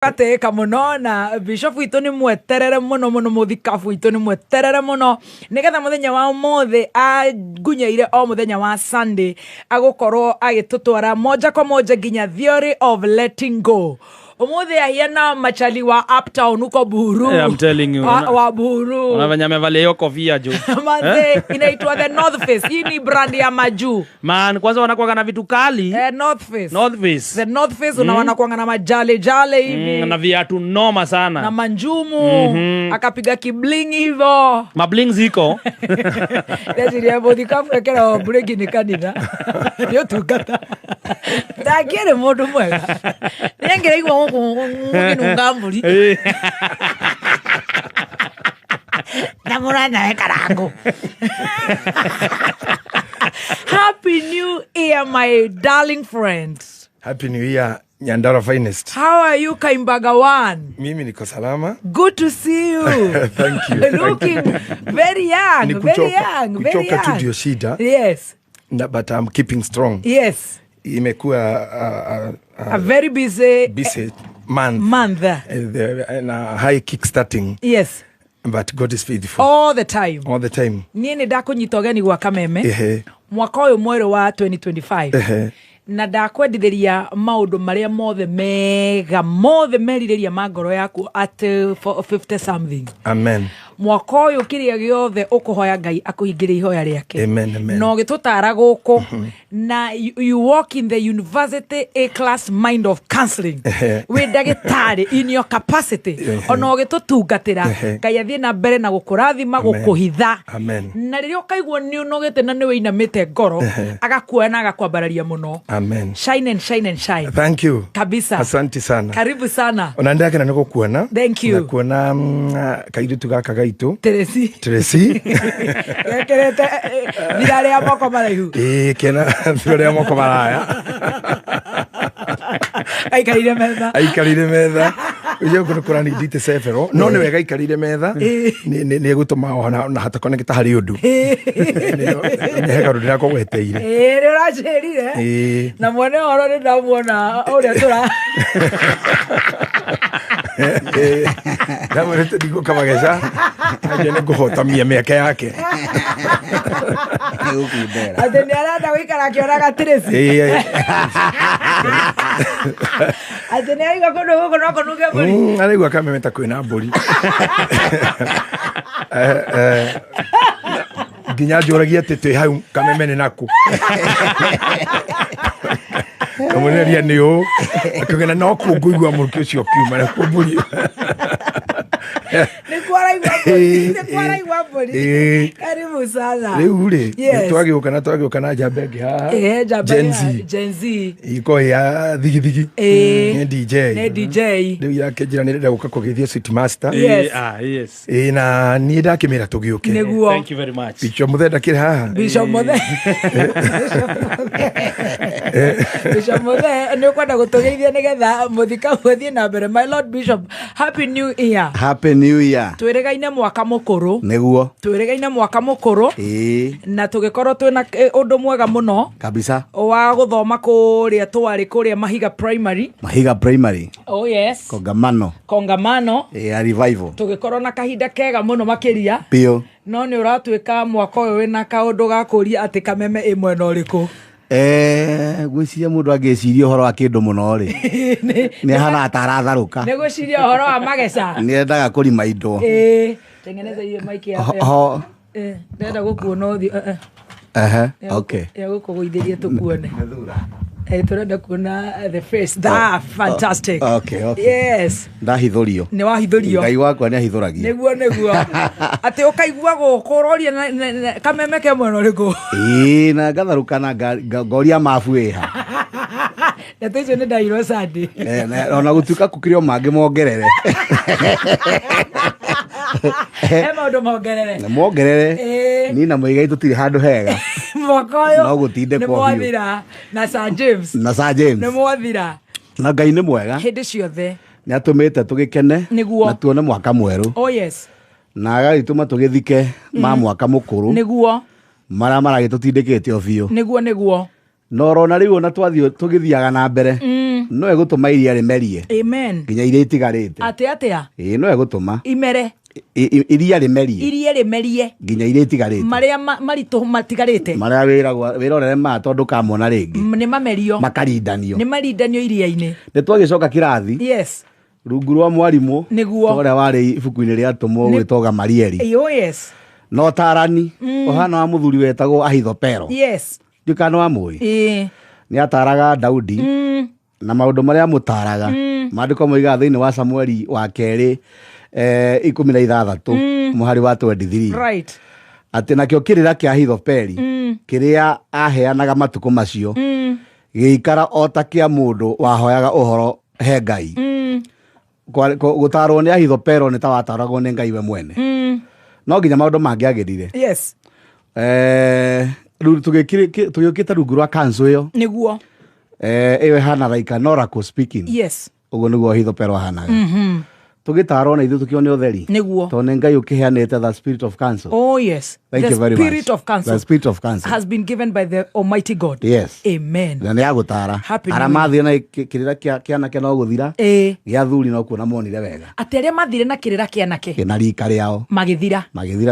Gateka muno na Bishop witũ nĩ mweterere muno muthikabu witũ nĩ mweterere muno nigetha muthenya wa mothe agunyeire o muthenya wa Sunday agukorwo agitutwara moja kwa moja nginya theory of letting go. Umuthi ahiana machali wa uptown uko Buru. Hey, I'm telling you. Wa Buru. Wanafanya amevalia hiyo kofia jo. Manze inaitwa the North Face. Hii ni brand ya maju. Man, kwanza wanakuwa na vitu kali. North Face. North Face. The North Face wanakuwa na majale hivi. Na viatu noma sana. Na manjumu. Akapiga kibling hivyo. Mabling ziko. Ndaziri ya bodikafu ekera break ni kanitha. Yo tukata. Ndakire mundu mwega. Nengere igwa ngamburi. Namurana wekarangu. Happy New Year, my darling friends. Happy New Year, Nyandara Finest. How are you, Kaimbagawan? Mimi niko salama. Good to see you. Thank you. Looking very young, very young. Kuchoka tu ndio shida. Yes. But I'm keeping strong. Yes. Imekuwa a very busy month. And a high kick-starting. Yes. But God is faithful. All the time. All the time. Niĩ nĩ ndakunyitogeni gwa Kameme. Mwaka ũyũ mwerũ wa 2025. Na ndakwendithĩria maũndũ marĩa mothe mega mothe merirĩria mangoro yaku at 50 something. Amen. Mwaka ũyũ kĩrĩa gĩothe ũkũhoya Ngai akũhingĩrie ihoya rĩake. Amen, amen. No gĩtũtara gũkũ na you walk in the university A class mind of counseling. We ndagĩtarĩ in your capacity. Ona ũgĩtũtungatĩra Ngai athiĩ na mbere na gũkũrathima gũkũhitha. Amen. Na rĩrĩa ũkaigua nĩ ũnogete na nĩ wĩinamĩte ngoro agakuoya na agakwambararia mũno. Amen. Shine and shine and shine. Thank you. Kabisa. Asante sana. Karibu sana. Ona ndakena niko kuona. Thank you. Na kuona kairitu gaka gaitu. Teresi. Yekerete ndirarĩ ya moko maraihu. Kena ndirarĩ ya moko maraya. Aikarire metha. Uyo kuna ni dite sefero. No wega aikarire metha. Ni gutuma ona na hata konekita hari undu. Ni hega rudira ko weteire. Rĩracĩrire. Na mwene horo nĩ ndamuona ũrĩa tura. Ndamwĩrĩte ndigũ kamageca. Aje nĩ kũhotamia mĩeke yake. Atĩ nĩ arenda gũikara akĩonaga Teresi. Atĩ nĩ aigua kũndũ gũkũ no kũnuge mbũri. Araigua Kameme ta kwĩna mbũri. Nginya njũragia atĩ twĩ hau Kameme nĩ naku. Kamuneria nĩ ũũ. Akĩgena no kũngũigua mũrukĩ ũcio kiuma na kũmbũri. Nĩkwaraigua mbũri. Karibu sana. Rĩu rĩ twagĩũka na njamba ĩngĩ haha. Gen Z. Iko ya thigithigi. Nĩ DJ. Rĩu yake njĩra nĩ renda gũka kũgeithia Sweet Master. Yes. Na niĩ ndakĩmĩra tũgĩũke. Nĩguo. Thank you very much. Bishop Muthe ndakĩrĩ haha. Bishop Muthe nĩ ũkwenda gũtũgeithia nĩgetha mũthikabu ũthiĩ na mbere. My Lord Bishop, Happy New Year. Happy New Year. Twĩrĩgaine mwaka mũkũrũ. Nĩguo. Twĩrĩgaine mwaka mũkũrũ. Na tũgĩkorwo twĩna ũndũ mwega mũno. Kabisa. Wa gũthoma kũrĩa twarĩ kũrĩa Mahiga Primary. Mahiga Primary. Oh yes. Kongamano. A revival. Tũgĩkorwo na kahinda kega mũno makĩria. Pio. No nĩ ũratuĩka mwaka ũyũ wĩna kaũndũ gakũria atĩ Kameme ĩmwe na ũrĩkũ. Gwĩciria mũndũ angĩciria ũhoro wa kĩndũ mũno rĩ. Nĩ hana ataratharũka. Nĩ gwĩciria ũhoro wa mageca. Nĩ endaga kũrima indo. Tengeneza hiyo mic yako. Ndenda gũkuona ũthiũ. Okay. Ya gũkũgũithĩria tũkuone. Turenda kuona the face. Fantastic. Okay. Yes. Ndahithũrio. Nĩ wahithũrio. Ngai wakwa nĩ ahithũragia. Nĩguo. Atĩ ũkaigua gũkũroria Kameme ke mwena ũrĩkũ. Na ngatharũka na ngoria mabu ĩha. Ndeto icio nĩ ndairwo Sunday. Ona gũtuĩka kũkĩrĩ o mangĩ mongerere. Maũndũ mongerere. Niĩ na mũigai tũtirĩ handũ hega. Mwaka ũyũ no gũtinde kwa hiũ. Nĩ mwathira na Sir James. Nĩ mwathira. Na Ngai nĩ mwega. Hĩndĩ ciothe. Nĩ atũmĩte tũgĩkene. Na tuone mwaka mwerũ. Oh yes. Na agagĩtũma tũgĩthike ma mwaka mũkũrũ. Nĩguo. Marĩa maragĩtũtindĩkĩte o biũ. Nĩguo. No rona rĩu ona twathiĩ tũgĩthiaga na mbere. no egutuma iria rimerie Amen. nginya iria itigarite Atea. no egutuma Imere. iria rimerie nginya iria itigarite Maria marito matigarite. maria wirorere ma tondu kamona ringi Ni mamerio. makarindanio Ni marindanio iria-ini. ni twagicoka kirathi Yes. rungu rwa mwarimu Niguo. toria wari ibuku-ini ria tumo gwitoga Marieri Oh yes. no tarani ohana wa muthuri wetagwo Ahithopero Yes. ndikano wa mui ni ataraga Daudi na maundu maria mutaraga maandiko moiga thiini wa Samueli wa keri 16 muhari wa 23 Right. ati nakio kirira kia Ahithoperi kiria aheanaga matuko macio giikara ota kia mundu wahoyaga uhoro he Ngai gutarwo ni Ahithopero ni ta wataragwo ni Ngai we mwene no nginya maundu mangiagirire Yes. tugikite rungu rwa kanzu iyo Niguo. iyo hana like an oracle speaking Yes. uguo niguo Ahithopero ahanaga tugitarwo na ithu tukione utheri Niguo. tondu Ngai ukiheanite the spirit of counsel. Oh yes. Thank you very much. The Spirit of counsel has been given by the Almighty God. Yes. Amen. na ni agutara Happy ara New Year. mathire na kirira kiana kia no guthira gia thuri no kuona monire wega Ati aria mathire na kirira kia nake kina rika riao magithira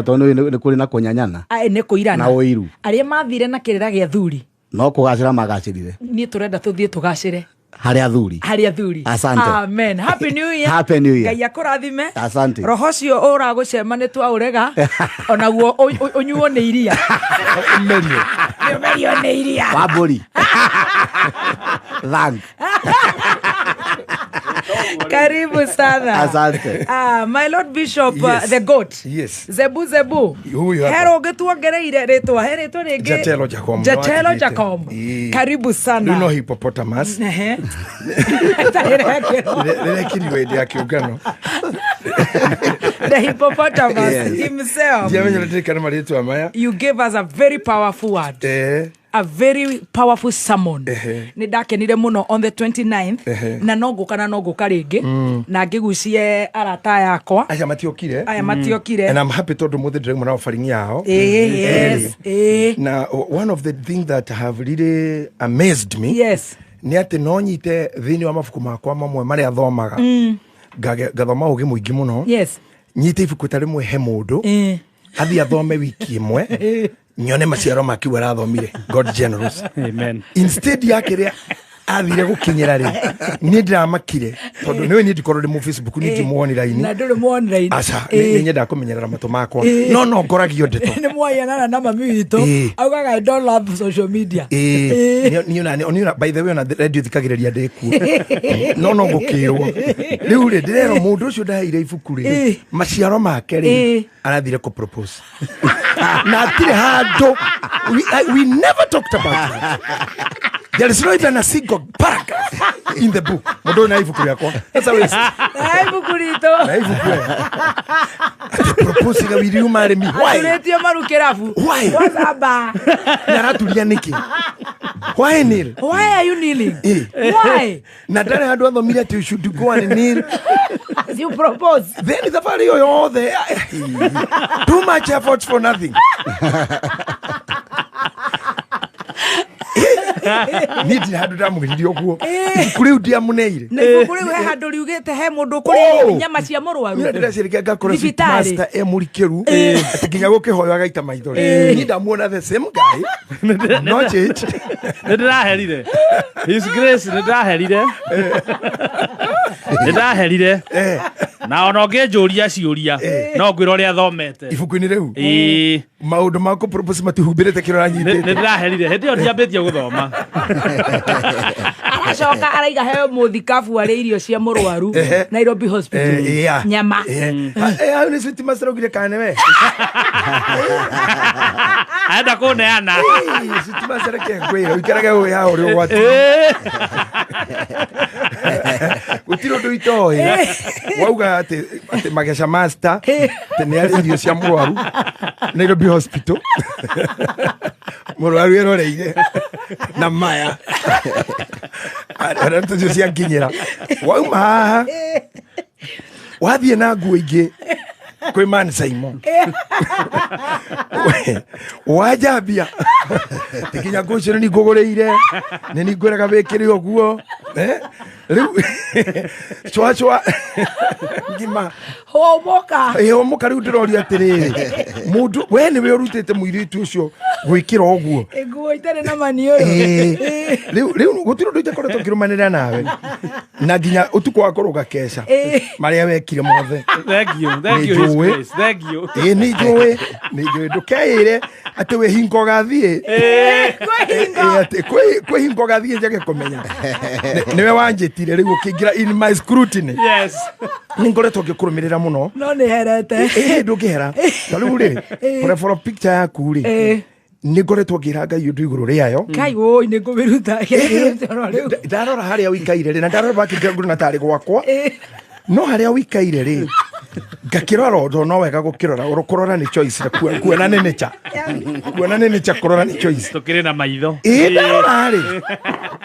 tondu ni kuri na kunyanyana nĩ kũirana na ũiru arĩa mathire na kĩrĩra gĩa thuri no kugacira magacirire niĩ tũrenda tũthiĩ tũgacĩre hari athuri harĩa thuri. Asante. Amen. Happy New Year. Happy New Year. Ngai akũrathime. Asante. Roho ũcio ũragũcema nĩ twaũrega onaguo ũnyuo nĩ iria nĩũmerio nĩ iria wamburi thank karibu sana. Asante. My Lord Bishop, Yes. the goat. Yes. Zebu Huyu hapa. hero ũngĩtuongereire rĩtwa rĩngĩ Jatelo Jacob. Jatelo Jacob. Karibu sana. Rĩu no hippopotamus. Ehe. Rĩrĩa kĩriwe hĩndĩ ya kĩũngano. The hippopotamus Yes. himself. Ndiamenya nĩndirikana marĩtwa maya. You gave us a very powerful word. A very powerful sermon. Nĩ ndakenire mũno on the 29th na no ngũka rĩngĩ na ngĩgucie arata yakwa Aya matiokire. And I'm happy tondu muthi ndĩrauma nao faringi yao. Yes. Now, one of the things that have really amazed me Yes. nĩ atĩ no nyite thĩinĩ wa mabuku makwa mamwe marĩa thomaga ngathoma ũgĩ mũingĩ mũno. Yes. Nyite ibuku ta rĩmwe he mũndũ athiĩ athome wiki ĩmwe nyone maciaro ma kiu arathomire. God generous. Amen. Instead ya kĩrĩa athire gũkinyĩra rĩ nĩ ndĩramakire tondũ nĩwe niĩ ndikorwo ndĩ mu Facebook nĩ ndimuoni raini Na ndũrĩ muoniraini. aca nĩ nyendaga kũmenyerera matũ makwa no ngoragio ndeto Nĩ mwayanana na mami witũ augaga I don't love social media. niona by the way ona radio thikagĩrĩria ndĩkuo no ngũkĩrwo rĩu rĩ ndĩrerwo mũndũ ũcio ndaheire ibuku rĩ maciaro make rĩ arathire kũ propose na atirĩ handũ we never talked about it. There is not even a single paragraph in the book. Mudo na ibuku yakwa. That's how it is. Ibuku rito. Na ibuku. Ate proposing will you marry me? Why? Tuletio marukerafu. Why? Wazaba. Naratulia niki. Why kneel? Why are you kneeling? Why? Na ndare handu athomire ati you should go and kneel. You propose. Then the value of all the too much effort for nothing. Niti handu ndamugiririe ũguo ibuku rĩu ndiamuneire na ibuku rĩu he handũ riugĩte he mũndũ kũrĩa nyama cia mũrwaru ndĩreciria ngakora master mũrikĩru atĩ nginya gũkĩhoyo agaita maitho niĩ ndamuona the same guy no change. Nĩndĩraherire His Grace nĩndĩraherire na ona ũngĩnjũria ciũria no ngwĩra ũrĩa thomete ibuku-inĩ rĩu maũndũ ma kũ-propose matihumbĩrĩte kĩrora nyitĩte. Nĩndĩraherire hĩndĩ ĩyo ndiambĩtie gũthoma aracoka araiga heo mũthikabu arĩ irio cia mũrwaru Nairobi Hospital nyama hau nĩ city master augire kana we aenda kũneana city master kengwĩra ũikaraga ũĩ haha ũrĩ ũgwati gũtirĩ ũndũ itoĩ wauga atĩ mageca master atĩ nĩ arĩ irio cia mũrwaru Nairobi Hospital mũrwaru eroreire na maya arĩa tũcio ciankinyĩra wauma haha wathiĩ na nguo ingĩ kwĩ Man Simon wajambia nginya nguo icio nĩ ngũgũrĩire nĩ ngwĩraga wĩkĩre ũguo riu chwa ngima homoka homoka riu ndiroria atiriri mundu we ni we urutite muiritu ucio gwikira oguo nguo itare na manioro riu gutiro ndu itakoretwo kirumanira nawe na nginya utuko wakoruga kesha maria wekire mothe. Thank you His Grace, thank you. Ni njui ndukeire ati we hingo gathie ati kwe hingo gathie njage kumenya niwe wanjitire riu ukingira in my scrutiny. Yes, ningoretwo ngikurumirira muno no ni herete ndungihera tariu ri for picture yaku ri ningoretwo ngira Ngai undu iguru riayo kai woi ni ngubiruta ndarora haria wikaire ri na ndarora bakirira nguru na tari gwakwa no haria wikaire ri ngakirora ndo no wega gukirora urukurora ni choice kuona nene cha kurora ni choice tukire na maitho ndarora ri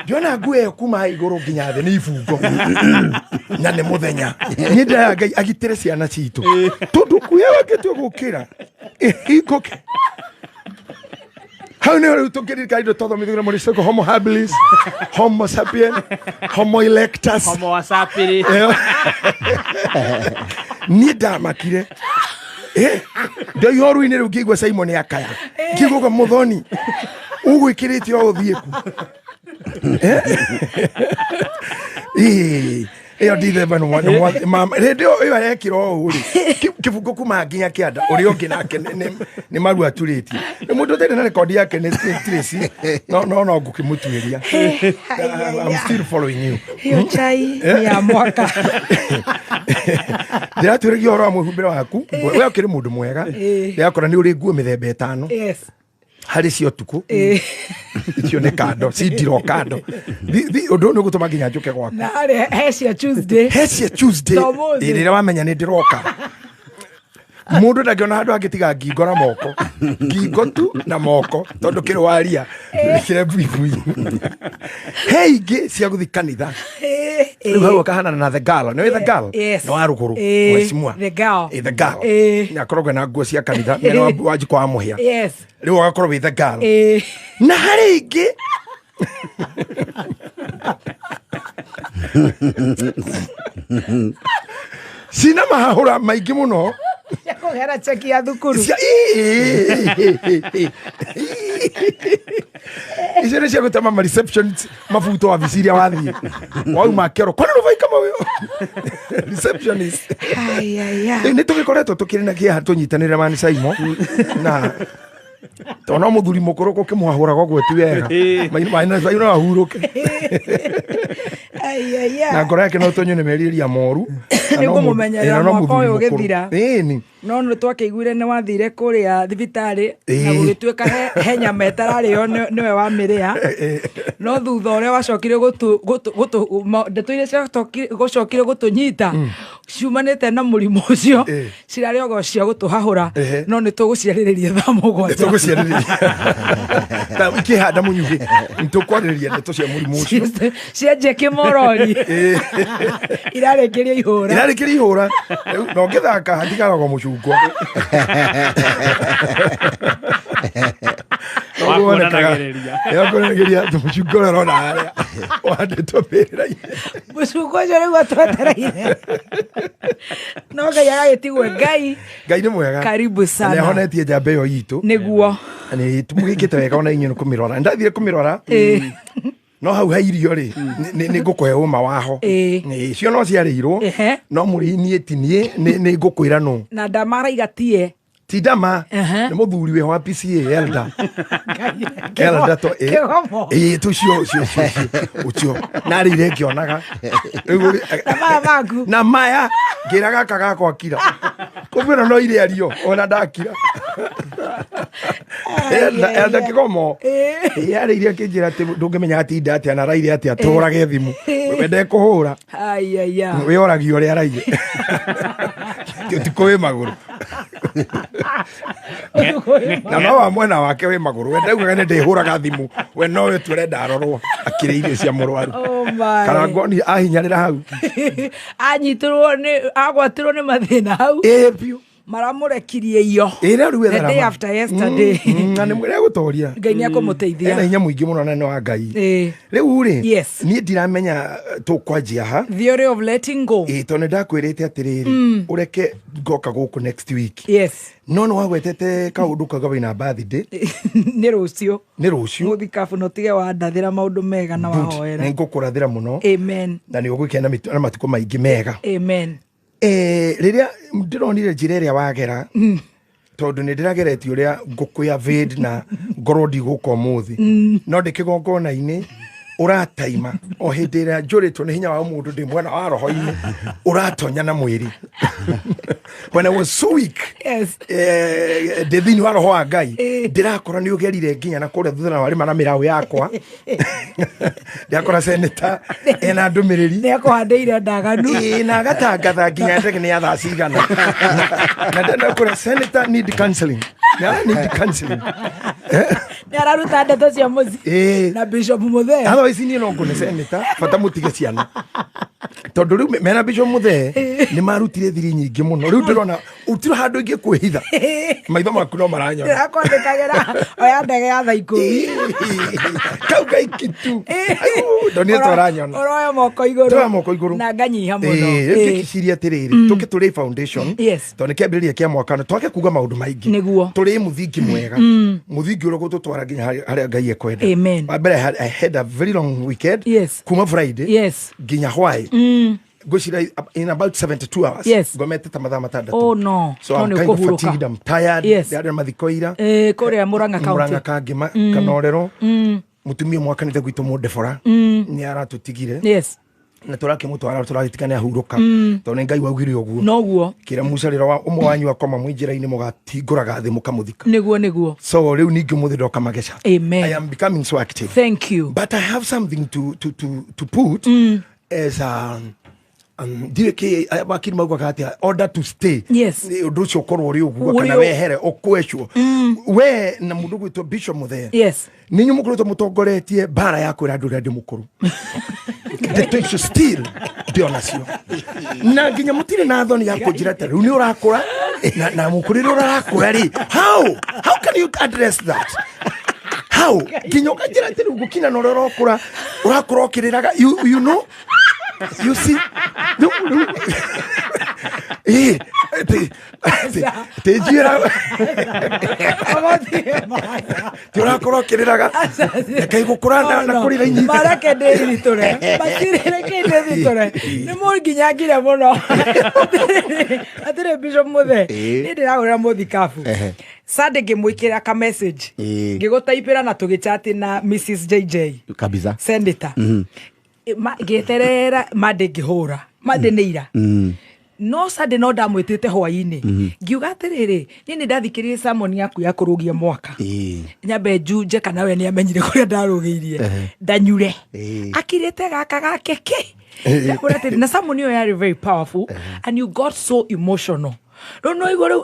ndiona ngue kuma iguru nginya thi ni ibungo na ni muthenya ni ndaya Ngai agitire ciana citu tundu kuya waketwe gukira ikoke how never to get it guide todo mi digamos esto como homo habilis homo sapien homo electus homo asapiri ni dama kire de yoru ine rugigwa Simon yakaya kigo kwa muthoni ugwikirite o thieku iyo ndithe bano mama redio iyo yakiro uri kibugo kuma nginya kianda uri ongi nake ni maru aturitie ni mundu tene na record yake ni Tracy no ngukimutuiria. I'm still following you. Hiyo chai ni ya mwaka ndira turigi horo muhumbira waku we ukiri mundu mwega yakora ni uri nguo mithemba etano. Yes, hari cio tuku icio ni kando cindiro kando undu ni gutuma nginya njuke gwaka na hari Hecia Tuesday rira wamenya ni ndiroka mundu ndagiona handu angitiga ngingo na moko ngingo tu na moko tondu kiri waria kire buibui heige cia guthi kanitha riu hau kahana na the girl no the girl no aruguru mheshimiwa the girl nyakorogwe na nguo cia kanitha mena wanji kwa muhia riu agakorwo wi the girl na hari ingi sina mahahura maingi muno yakogera cheki ya thukuru icio nä cia gå tema reception mabuto wa biciria wathie wauma kero kwana rå kama wä receptionist nä tå gä koretwo tå kä rä na kä ha tå nyitanä re mani Saimo na tona må thuri må kå rå gå kä mwahå raga gå ti wega maina ahurå ke na ngoro yake no tå nyå nä meriria moru nä gå må menyerera mwaka å yå å gä thira ni no nä twakä iguire nä wathire kå rä a thibitarä na gå gä tuä ka he nyama ätararä o nä we wamä rä a no thutha å rä a wacokire ndeto iria gå cokire gå tå nyita ciumanä te na må rimå å cio cirarä ogo cia gå tå hahå ra no nä tå gå ciarä rä ria thaa må gwanja kä handa må nyugä nä tå kwarä rä ria ndeto cia må rimå å cio cianjie kä morori irarä kä ria ihå ra no ngä thaka hatigarago må cungwa yakonagä tå må cungwa å rona harä a wandä two mä rä rainä må cungwa å cio rä u atwetereire no Ngai agagä tigwe Ngai nä mwega karibu sana nä ahonetie njamba ä yo yitå nä guo nä tå må gä kä te wega ona inyuä nä kå mä rora ndathire kå mä rora no hau ha irio rĩ nĩ ngũkũhe ũma waho cio no ciarĩ irwo no mũrĩni ĩtinie nĩ ngũkwĩra nũ na ndamara igatie ti ndama nĩ mũthuri wĩho wa PCA elda to tũcio ũcio narĩire ngĩonaga na maya ngĩra gaka gakwa kira kũmwĩra no irĩ ario ona ndakira elda kĩgomo yarĩire akĩnjĩra atĩ ndũngĩmenya atinda atĩa na raire atĩa tũrage thimũ wende kũhũra wĩoragio ũrĩa araire tikũwĩ magũrũ na no wa mwena wake wĩ magũrũ we ndaugaga nĩ ndĩhũraga thimũ we nowe tũrenda arorwo akĩrĩ irio cia mũrwaru kana ngoni ahinyarĩra hau anyitirwo nĩ agwatirwo nĩ mathĩna hau biũ maramurekirie iyo ira ruwe the day after yesterday na nĩ mwĩre gũtoria Ngai nĩ akũmũteithia ena hinya mũingĩ mũno na nĩ wa Ngai rĩu rĩ niĩ ndiramenya tũkwanjia ha theory of letting go tondũ ndakwĩrĩte atĩrĩrĩ ũreke ngoka gũkũ next week no nĩ wagwetete kaũndũ kagawa na birthday nĩ rũciũ mũthikabu no tige wandathĩra maũndũ mega na wahoera nĩ ngũkũrathĩra mũno amen na nĩ ũgwĩkena na matukũ maingĩ mega amen rĩrĩa ndĩronire njĩra ĩrĩa wagera tondũ nĩ ndĩrageretie ũrĩa ngũkũ ya Vade na ngorwo ndigũka ũmũthĩ no ndĩ kĩgongona-inĩ ũrataima o hĩndĩ ĩrĩa njũrĩtwo nĩ hinya wa mũndũ ndĩ mwena wa roho-inĩ ũratonya na mwĩrĩ when I was so weak ndĩ thĩinĩ wa roho wa Ngai ndĩrakora nĩ ũgerire nginya na kũrĩa thutha na warĩ mana mĩraũ yakwa ndĩrakora seneta ena ndũmĩrĩri nĩ akũhandĩire ndaganu na agatangatha nginya ndege nĩ ya thaa cigana na ndĩrakora seneta need counseling nĩ araruta ndeto cia mũciĩ na Bishop Muthee otherwise niĩ no ngũne seneta bata mũtige ciana tondũ rĩu mena Bishop Muthee nĩ marutire thiri nyingĩ mũno rĩu ndĩrona ũtirĩ handũ ingĩ kwĩhitha maitho maku no maranyona ndĩrakwandĩkagĩra oya ndege ya thaa 10 kau gaikitu ndonire twaranyona ũroya moko igũrũ na nganyiha mũno rĩu atĩrĩrĩ tũke tũrĩ foundation tondũ nĩ kĩambĩrĩria kĩa mwaka na twake kuga maũndũ maingĩ tũrĩ mũthingi mwega mũthingi ũrĩa gũtũtwara nginya harĩa Ngai ekwenda wa mbere I had a very long weekend kuma Friday nginya hwaĩ ngwĩcira in about 72 hours ngomete ta mathaa matandatũ so I'm kind of fatigued, I'm tired ndĩarĩ mathiko ira kũrĩa Murang'a kangĩma kanorero mũtumia mwakanĩte gwitũ mũndebora nĩ aratũtigire na tũrakĩmũtwara tũragĩtikana ahurũka tondũ nĩ Ngai waugire ũguo noguo kĩra mucarĩro wa ũmwe wanyu akoma mwĩ njĩra-inĩ mũgatingũraga thĩ mũkamũthika nĩguo so rĩu ningĩ mũthĩ ndoka mageca I am becoming so active thank you but I have something to put as ndiweke wakiri maugaga atĩa order to stay ũndũ ũcio ũkorwo ũrĩ ũguo kana wehere ũkwecwo we na mũndũ gwĩtwo Bishop Muthee nĩ inyuĩ mũkoretwo mũtongoretie mbara ya kwĩra andũ ũrĩa ndĩ mũkũrũ ndeto still ndio nacio na nginya mũtirĩ na thoni ya kũnjĩra atĩ rĩu nĩ ũrakũra na mũkũrĩre ũrakũra rĩ how can you address that how nginya ũkanjĩra atĩ rĩu gũkinya na ũrĩa ũrakũra ũkĩrĩraga you know you see tejira turakorwo ũkĩrĩraga reke gũkũra na kũrĩra inyi mareke ndĩthitũre matireke ndĩthitũre nĩ mũnginya ngire mũno atĩrĩ Bishop Muthee nĩ ndĩragũrĩra mũthikabu Sunday ngĩmwĩkĩra ka message ngĩgũtaipĩra na tũgĩchat na Mrs JJ kabisa senator ngĩeterera Monday ngĩhũra Monday nĩ ira no Sunday no ndamwĩtĩte hwaĩ-inĩ ngiuga atĩrĩrĩ niĩ nĩ ndathikĩrĩria sermon yaku ya kũrũgia mwaka nyambe njunje kana we nĩ amenyire kũrĩa ndarũgĩirie ndanyure akirĩte gaka gake ndakũra atĩrĩ na sermon ĩyo yarĩ very powerful and you got so emotional no igũrũ rĩu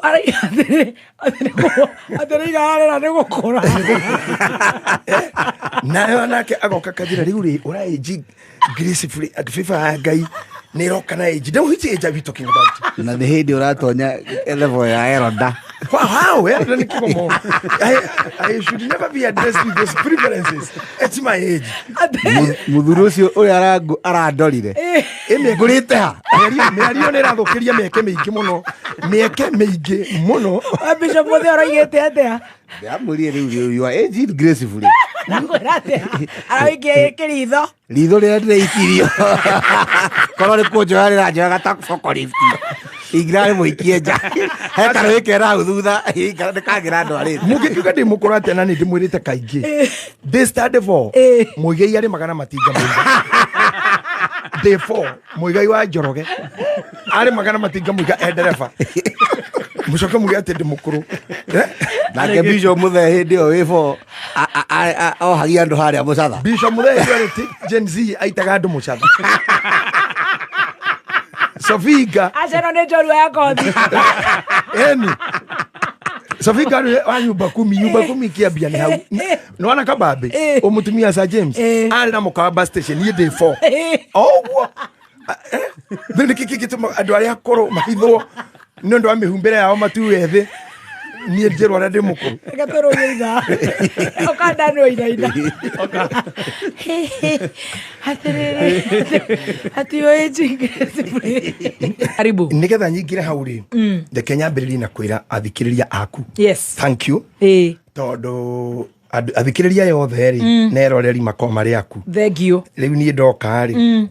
atĩrĩiga arĩra nĩ gũkũra nayo nake agoka kanjĩra rĩu rĩ ũraĩnji gracefully at FIFA ya Ngai nĩ roka na age don't which age are we talking about na the hĩndĩ ũratonya level ya Eroda how nĩ kĩgomo I should never be addressed with those preferences at my age mũthuri ũcio ũrĩa arandorire ngũrĩte ha mĩario nĩ ĩrathũkĩria mĩeke mĩingĩ mũno Bishop Muthee ũroigĩte atĩa ndamwĩrire rĩu you are aged gracefully nakwĩra atĩa araigĩa kĩritho ritho rĩrĩa ndĩraikirio korwo nĩ kũnjoya rĩranjoyaga ta bokorift ingĩrarĩ mũikie nja heta rwĩkera hau thutha ndĩkagĩra andũ arĩte mũngĩkiuga ndĩ mũkũrũ atĩa na nĩ ndĩmwĩrĩte kaingĩ day started for mũigai arĩ magana matinga mũiga day 4 mũigai wa Njoroge arĩ magana matinga mũiga endereba mũcoke mũgĩ atĩ ndĩ mũkũrũ nake Bishop Muthee hĩndĩ ĩyo wĩbo ohagia andũ harĩa mũcatha Bishop Muthee arĩ Gen Z aitaga andũ mũcatha Sofiga aceno nĩ njorua ya kothi eni Sofiga wa nyumba kumi kiambia nĩ hau nĩwana kabambe ũmũtumia Sir James arĩ na mũkawa bus station niĩ day 4 ũguo nĩ kĩkĩ gĩtũma andũ arĩa akũrũ mahithwo no ndo amehumbira yao matu ethe ni njero ara ndi mukuru gatoro yiza okanda no ina hatere atiyo ejinge karibu nigetha nyingire hauri the Kenya mbiriri na kwira athikiriria aku yes thank you todo athikiriria yothe ri neroreri makoma riaku thank you riu ni ndoka ri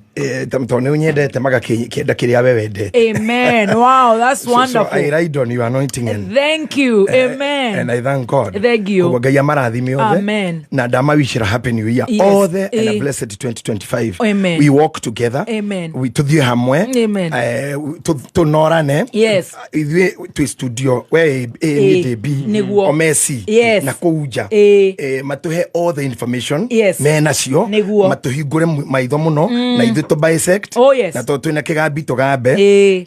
tamtone unyendete maga kenda kiria we wendete amen wow that's wonderful so I ride on your anointing and thank you amen and I thank God thank you Ngai amarathime othe amen na ndama wishira happy new year othe and a blessed 2025 amen we walk together amen we tuthie hamwe amen tunorane yes ithuĩ twĩ studio we ADB o Messi na kuja matuhe all the information menacio matuhingũre maitho muno na ithuĩ to bisect na to twĩna kĩgambi tũgambe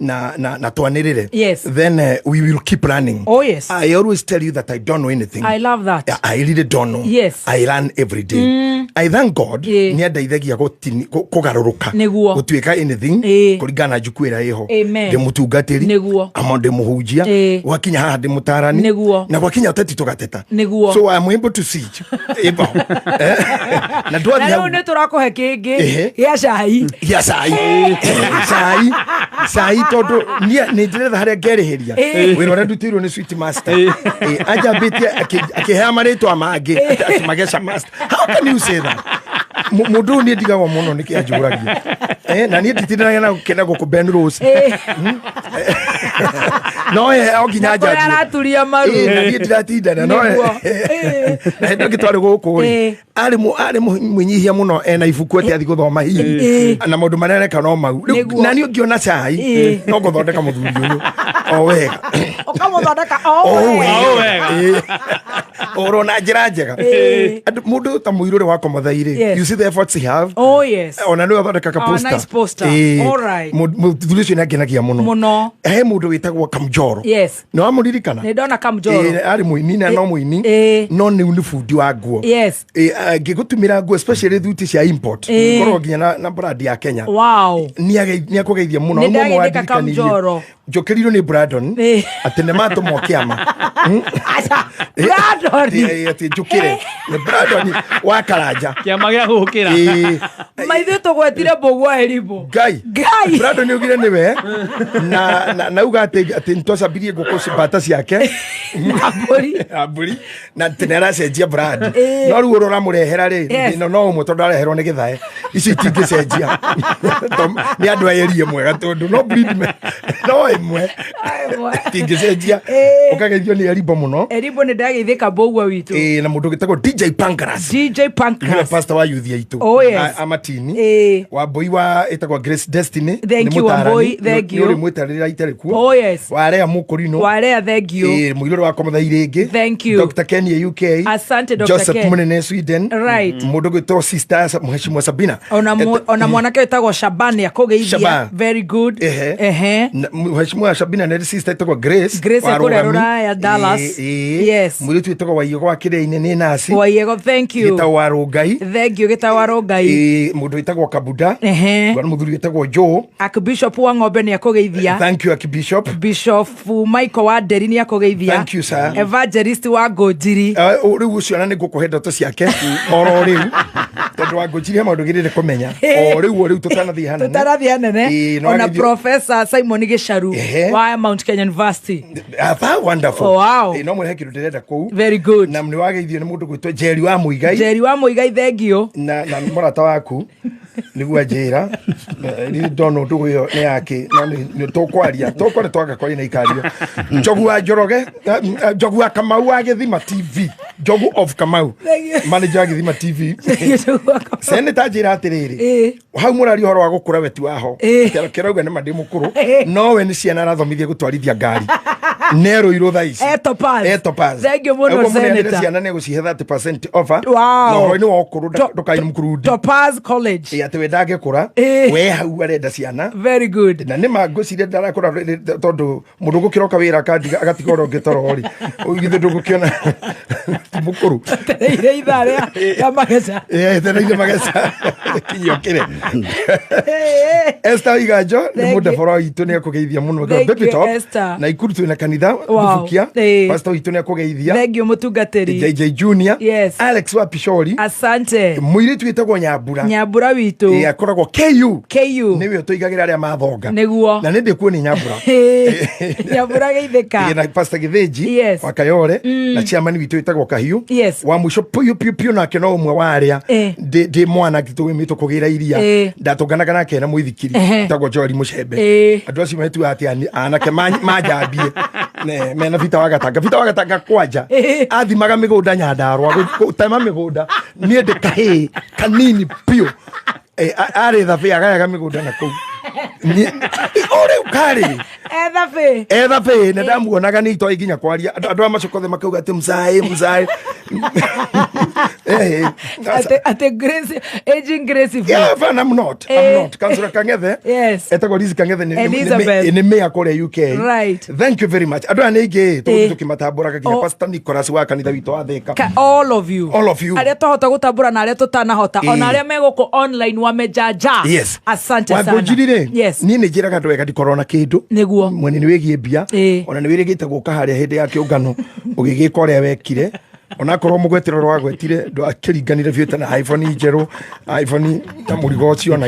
na twanĩrĩre then we will keep running I always tell you that I don't know anything I love that I really don't know I learn every day I thank God nĩ andeithagia kũgarũrũka gũtuĩka anything kũringana njuku ĩrĩa ĩho ndĩ mũtungatĩri ama ndĩ mũhunjia gwakinya haha ndĩ mũtarani na gwakinya ũteti tũgateta so I'm able to see na ndwathi hau nĩ tũrakũhe kĩngĩ gĩa cai tondũ nĩ ndĩretha harĩa ngerĩhĩria wĩra ũrĩa ndutĩirwo nĩ sweet master anjambĩtie akĩhea marĩtwa mangĩ akimageca master how can you say that mundu ũyũ nĩ ndigagwo mũno nĩkĩ anjũragia na niĩ nditindanagia na gũkena gũkũ Ben Rose no oginya njambie araturia maru na niĩ ndiratindana no na hĩndĩ ĩngĩ twarĩ gũkũ rĩ arĩ mũnyihia mũno ena ibuku atĩ athi gũthoma hihi na maũndũ marĩa areka no mau na niĩ ũngĩona cai no gũthondeka mũthuri ũyũ o wega ũkamũthondeka o wega ũrona njĩra njega mũndũ ta mũirũrĩ wa Komathairĩ you see the efforts he have ona nĩ athondeka ka poster mũthuri ũcio nĩ angenagia mũno he mũndũ wĩtagwo Kamjoro nĩ wamũririkana nĩ ndona Kamjoro arĩ mũini na no mũini no nĩ nĩ bundi wa nguo ngĩgũtumĩra nguo especially thuti cia import korwo nginya na brand ya Kenya nĩ akũgeithia mũno nĩ ndagĩthĩka Kamjoro njũkĩrirwo nĩ Brandon atĩ nĩ matũmwo kĩama Brandon atĩ njũkĩre nĩ Brandon wa Karanja kĩama gĩa gũkĩra maithuĩ tũgwetire mbũgua Erimbo Ngai Brandon nĩ ugire nĩwe na uga atĩ nĩtwacambirie ngũkũ mbata ciake mbũri na atĩ nĩaracenjia brand no rĩu ũramũrehera rĩ no ũmwe tondũ areherwo nĩ gĩthae ici itingĩcenjia nĩ andũ ayerie mwega tondũ no breed no ĩmwe tingĩcenjia ũkageithio nĩ Erimbo mũno Erimbo nĩ ndagĩithĩka mbũgua witũ na mũndũ gĩtagwo DJ Pancras nĩwe pastor wa youth yaitũ amatini Wambui wa ĩtagwo Grace Destiny thank you Wambui thank you nĩ mũtarĩrĩra itarĩ kuo Warea Mũkũrinũ thank you mũirũrĩ wa Komathairĩ ĩngĩ thank you Dr. Kenya UK asante Dr. Joseph Munene Sweden mũndũ gwĩtwo sister Mheshimiwa Sabina ona mwanake wĩtagwo Shabani akũgeithia very good Mheshimiwa Sabina nĩ sister ĩtagwo Grace wa Rũraya Dallas mũirĩtu wĩtagwo Waiyego wa Kĩrĩa-inĩ nĩ nasi Waiyego thank you Gĩtawa Rũngai thank you Gĩtawa Rũngai mũndũ wĩtagwo Kabuda na mũthuri wĩtagwo Joe Archbishop wa Ng'ombe nĩ akũgeithia thank you Archbishop Bishop Michael wa Nderi nĩ akũgeithia thank you sir Evangelist wa Ngũnjiri rĩu ũcio ona nĩ ngũkũhe ndeto ciake oro rĩu tondũ wa Ngũnjiri he maũndũ gĩrĩire kũmenya o rĩu tũtanathiĩ hanene ona Professor Simon Gĩcaru wa Mount Kenya University wonderful no mũrehe kĩndũ ndĩrenda kũu very good na nĩ wageithio nĩ mũndũ gwĩtwo Jerry wa Mũigai thank you na mũrata waku nĩguo njĩra ndona ũndũ ũyũ nĩ yake nĩ tũkwaria twaga kwaria na ikario Njogu wa Njoroge Njogu wa Kamau wa Gĩthima TV Njogu of Kamau manager wa Gĩthima TV Senator njĩra atĩrĩrĩ hau mũrari ũhoro wa gũkũra we ti waho kĩrauga nĩ mandĩ mũkũrũ no we nĩ ciana arathomithia gũtwarithia ngari nero iro thaici Topaz thank you muno senator ciana nä gå cihe 30% offer wow no nä wa å kå rå ndåkainä må kurudi Topaz College atä we ndangä kå ra we hau arenda ciana very good na nä ma ngå cire ndarakå ra tondå må ndå gå kä roka wä ra agatiga å ngä toro rä githä ndå gå kä ona må kå ru tereire ithaa rä a mageca tereire mageca kinyå kä re Esther Iganjo nä må ndebora witå nä akå geithia må no na ikuru twä na kanitha gubukia pastor witå nä akå geithia thank you mutungatiri JJ Junior yes Alex wa Pishori asante mwiri twitagwo Nyambura witå akoragwo KU nä we tå igagä ra arä a mathonga nĩguo na nä ndä kuo nä Nyambura Nyambura geithĩka na pastor Githĩnji wa Kayore na chairman witå witagwo Kahiu wa muico piu nake no ũmwe wa arĩa ndĩ mwana tũgĩmĩtwo kũgĩra iria ndatũnganaga nake na mũithikiri tagwo Joel Mucembe andũ acio metuaga atĩ anake manjambie mena vita wa gatanga kwanja athimaga mĩgũnda Nyandarua gũtema mĩgũnda niĩ ndĩ kahĩĩ kanini piũ arĩ thabĩ agayaga mĩgũnda na kũu ũrĩu karĩ etha bĩ nĩ ndamuonaga nĩ itoĩ nginya kwaria andũ a macokothe makauga atĩ mzaĩ aging graceful yeah but I'm not Councillor Kangethe etagwo Liz Kangethe nĩ mĩa kũrĩa UK right thank you very much andũ aya nĩ ingĩ tũkĩmatambũraga nginya Pastor Nicholas wa kanitha witũ wa Thika all of you arĩa twahota gũtambũra na arĩa tũtanahota ona arĩa megũkũ online wamejaja asante sana wangũnjirire niĩ nĩ njĩraga andũ wega ndikorwo na kĩndũ nĩguo mwene nĩ wĩgiĩ mbia ona nĩ wĩrĩgĩte gũka harĩa hĩndĩ ya kĩũngano ũgĩgĩka ũrĩa wekire onakorwo mũgwetĩro rwagwetire akĩringanire biũ na iPhone njerũ iPhone ta mũrigo ũcio na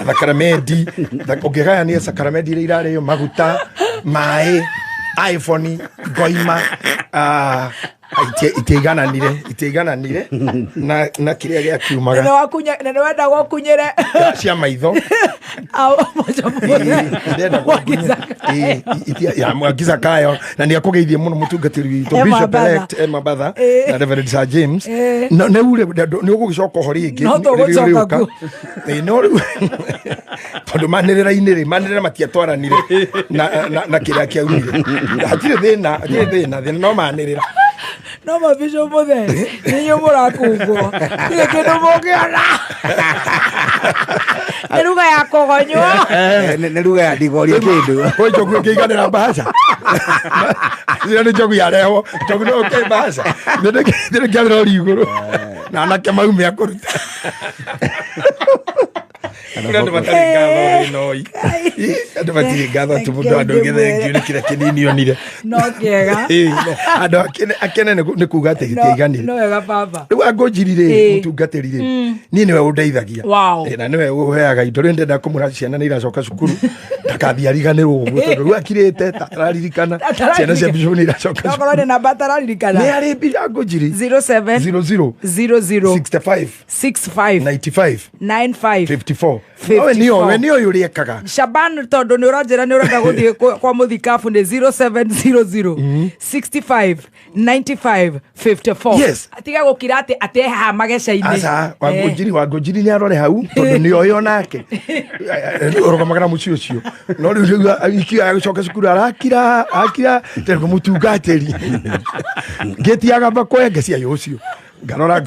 thakaramendi ũngĩgayania thakaramendi iria irarĩo maguta maĩ iPhone ngoima itaigananire na kĩrĩa gĩakiumaga na nĩ wenda gũkunyĩre cia maitho Mwagiza Kayo na nĩ akũgeithie mũno mũtungatĩri witũ Bishop elect Emma Batha na Reverend Sir James nĩ ũgũgĩcoka ho rĩngĩ tondũ manĩrĩra matiatwaranire na kĩrĩa kĩaumire hatirĩ thĩna no manĩrĩra no mabisho mothe niyo murakungwo kile kĩndũ mũngĩona nĩ ruga ya kũgonywo nĩ ruga ya ndigoria kĩndũ ko njogu ĩkĩiganĩra mbaca ĩyo nĩ njogu yareho njogu no ke mbaca nĩ kĩamĩra igũrũ na anake maumia kũruta andũ matarĩ ngatho noi andũ matirĩ ngatho tu mũndũ andũ gĩthengio nĩ kĩrĩa kĩnini onire no kĩega andũ akene nĩ kuga atĩ gĩtiaiganire no wega baba rĩu angũnjirire mũtungatĩrire niĩ nĩwe ũndeithagia na nĩwe ũheaga indo rĩu ndenda kũmũra ciana nĩ iracoka cukuru ndakathiĩ ariganĩrwo ũguo tondũ rĩu akirĩte tararirikana ciana cia Bishop nĩ iracoka okorwo nĩ namba tararirikana nĩ arĩ mbia angũnjiri 07 65 95 54 we nĩyo ũrĩekaga Shaban tondũ nĩ ũranjĩra nĩ ũrenda gũthiĩ kwa mũthikabu nĩ 0700 65 95 54 atiga gũkira atĩ atehaha mageca-inĩ aca wangũnjiri nĩ arore hau tondũ nĩ oyo nake ũrũgamaga na mũciĩ ũcio no rĩu ikioya gũcoka cukuru arakira tondũ mũtungatĩri ngĩtiaga makwenge ciayo ũcio ngarora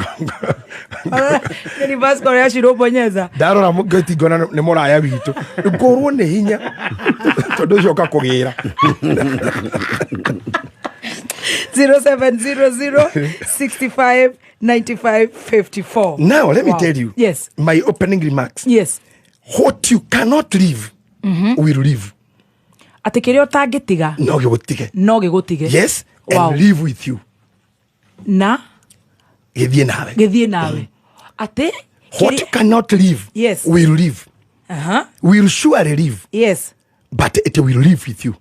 ni Vasco ya shirobonyeza ndarora ngati ngona nĩ mũraya witũ ngorwo nĩ hinya tondũ ũcio ũkakũgĩra 0700 65 95 54 now let me tell you my opening remarks what you cannot live will live atĩ kĩrĩa ũtangĩtiga no gĩgũtige yes and live with you na gĩthiĩ nawe atĩ what you cannot live will live will surely live but it will live with you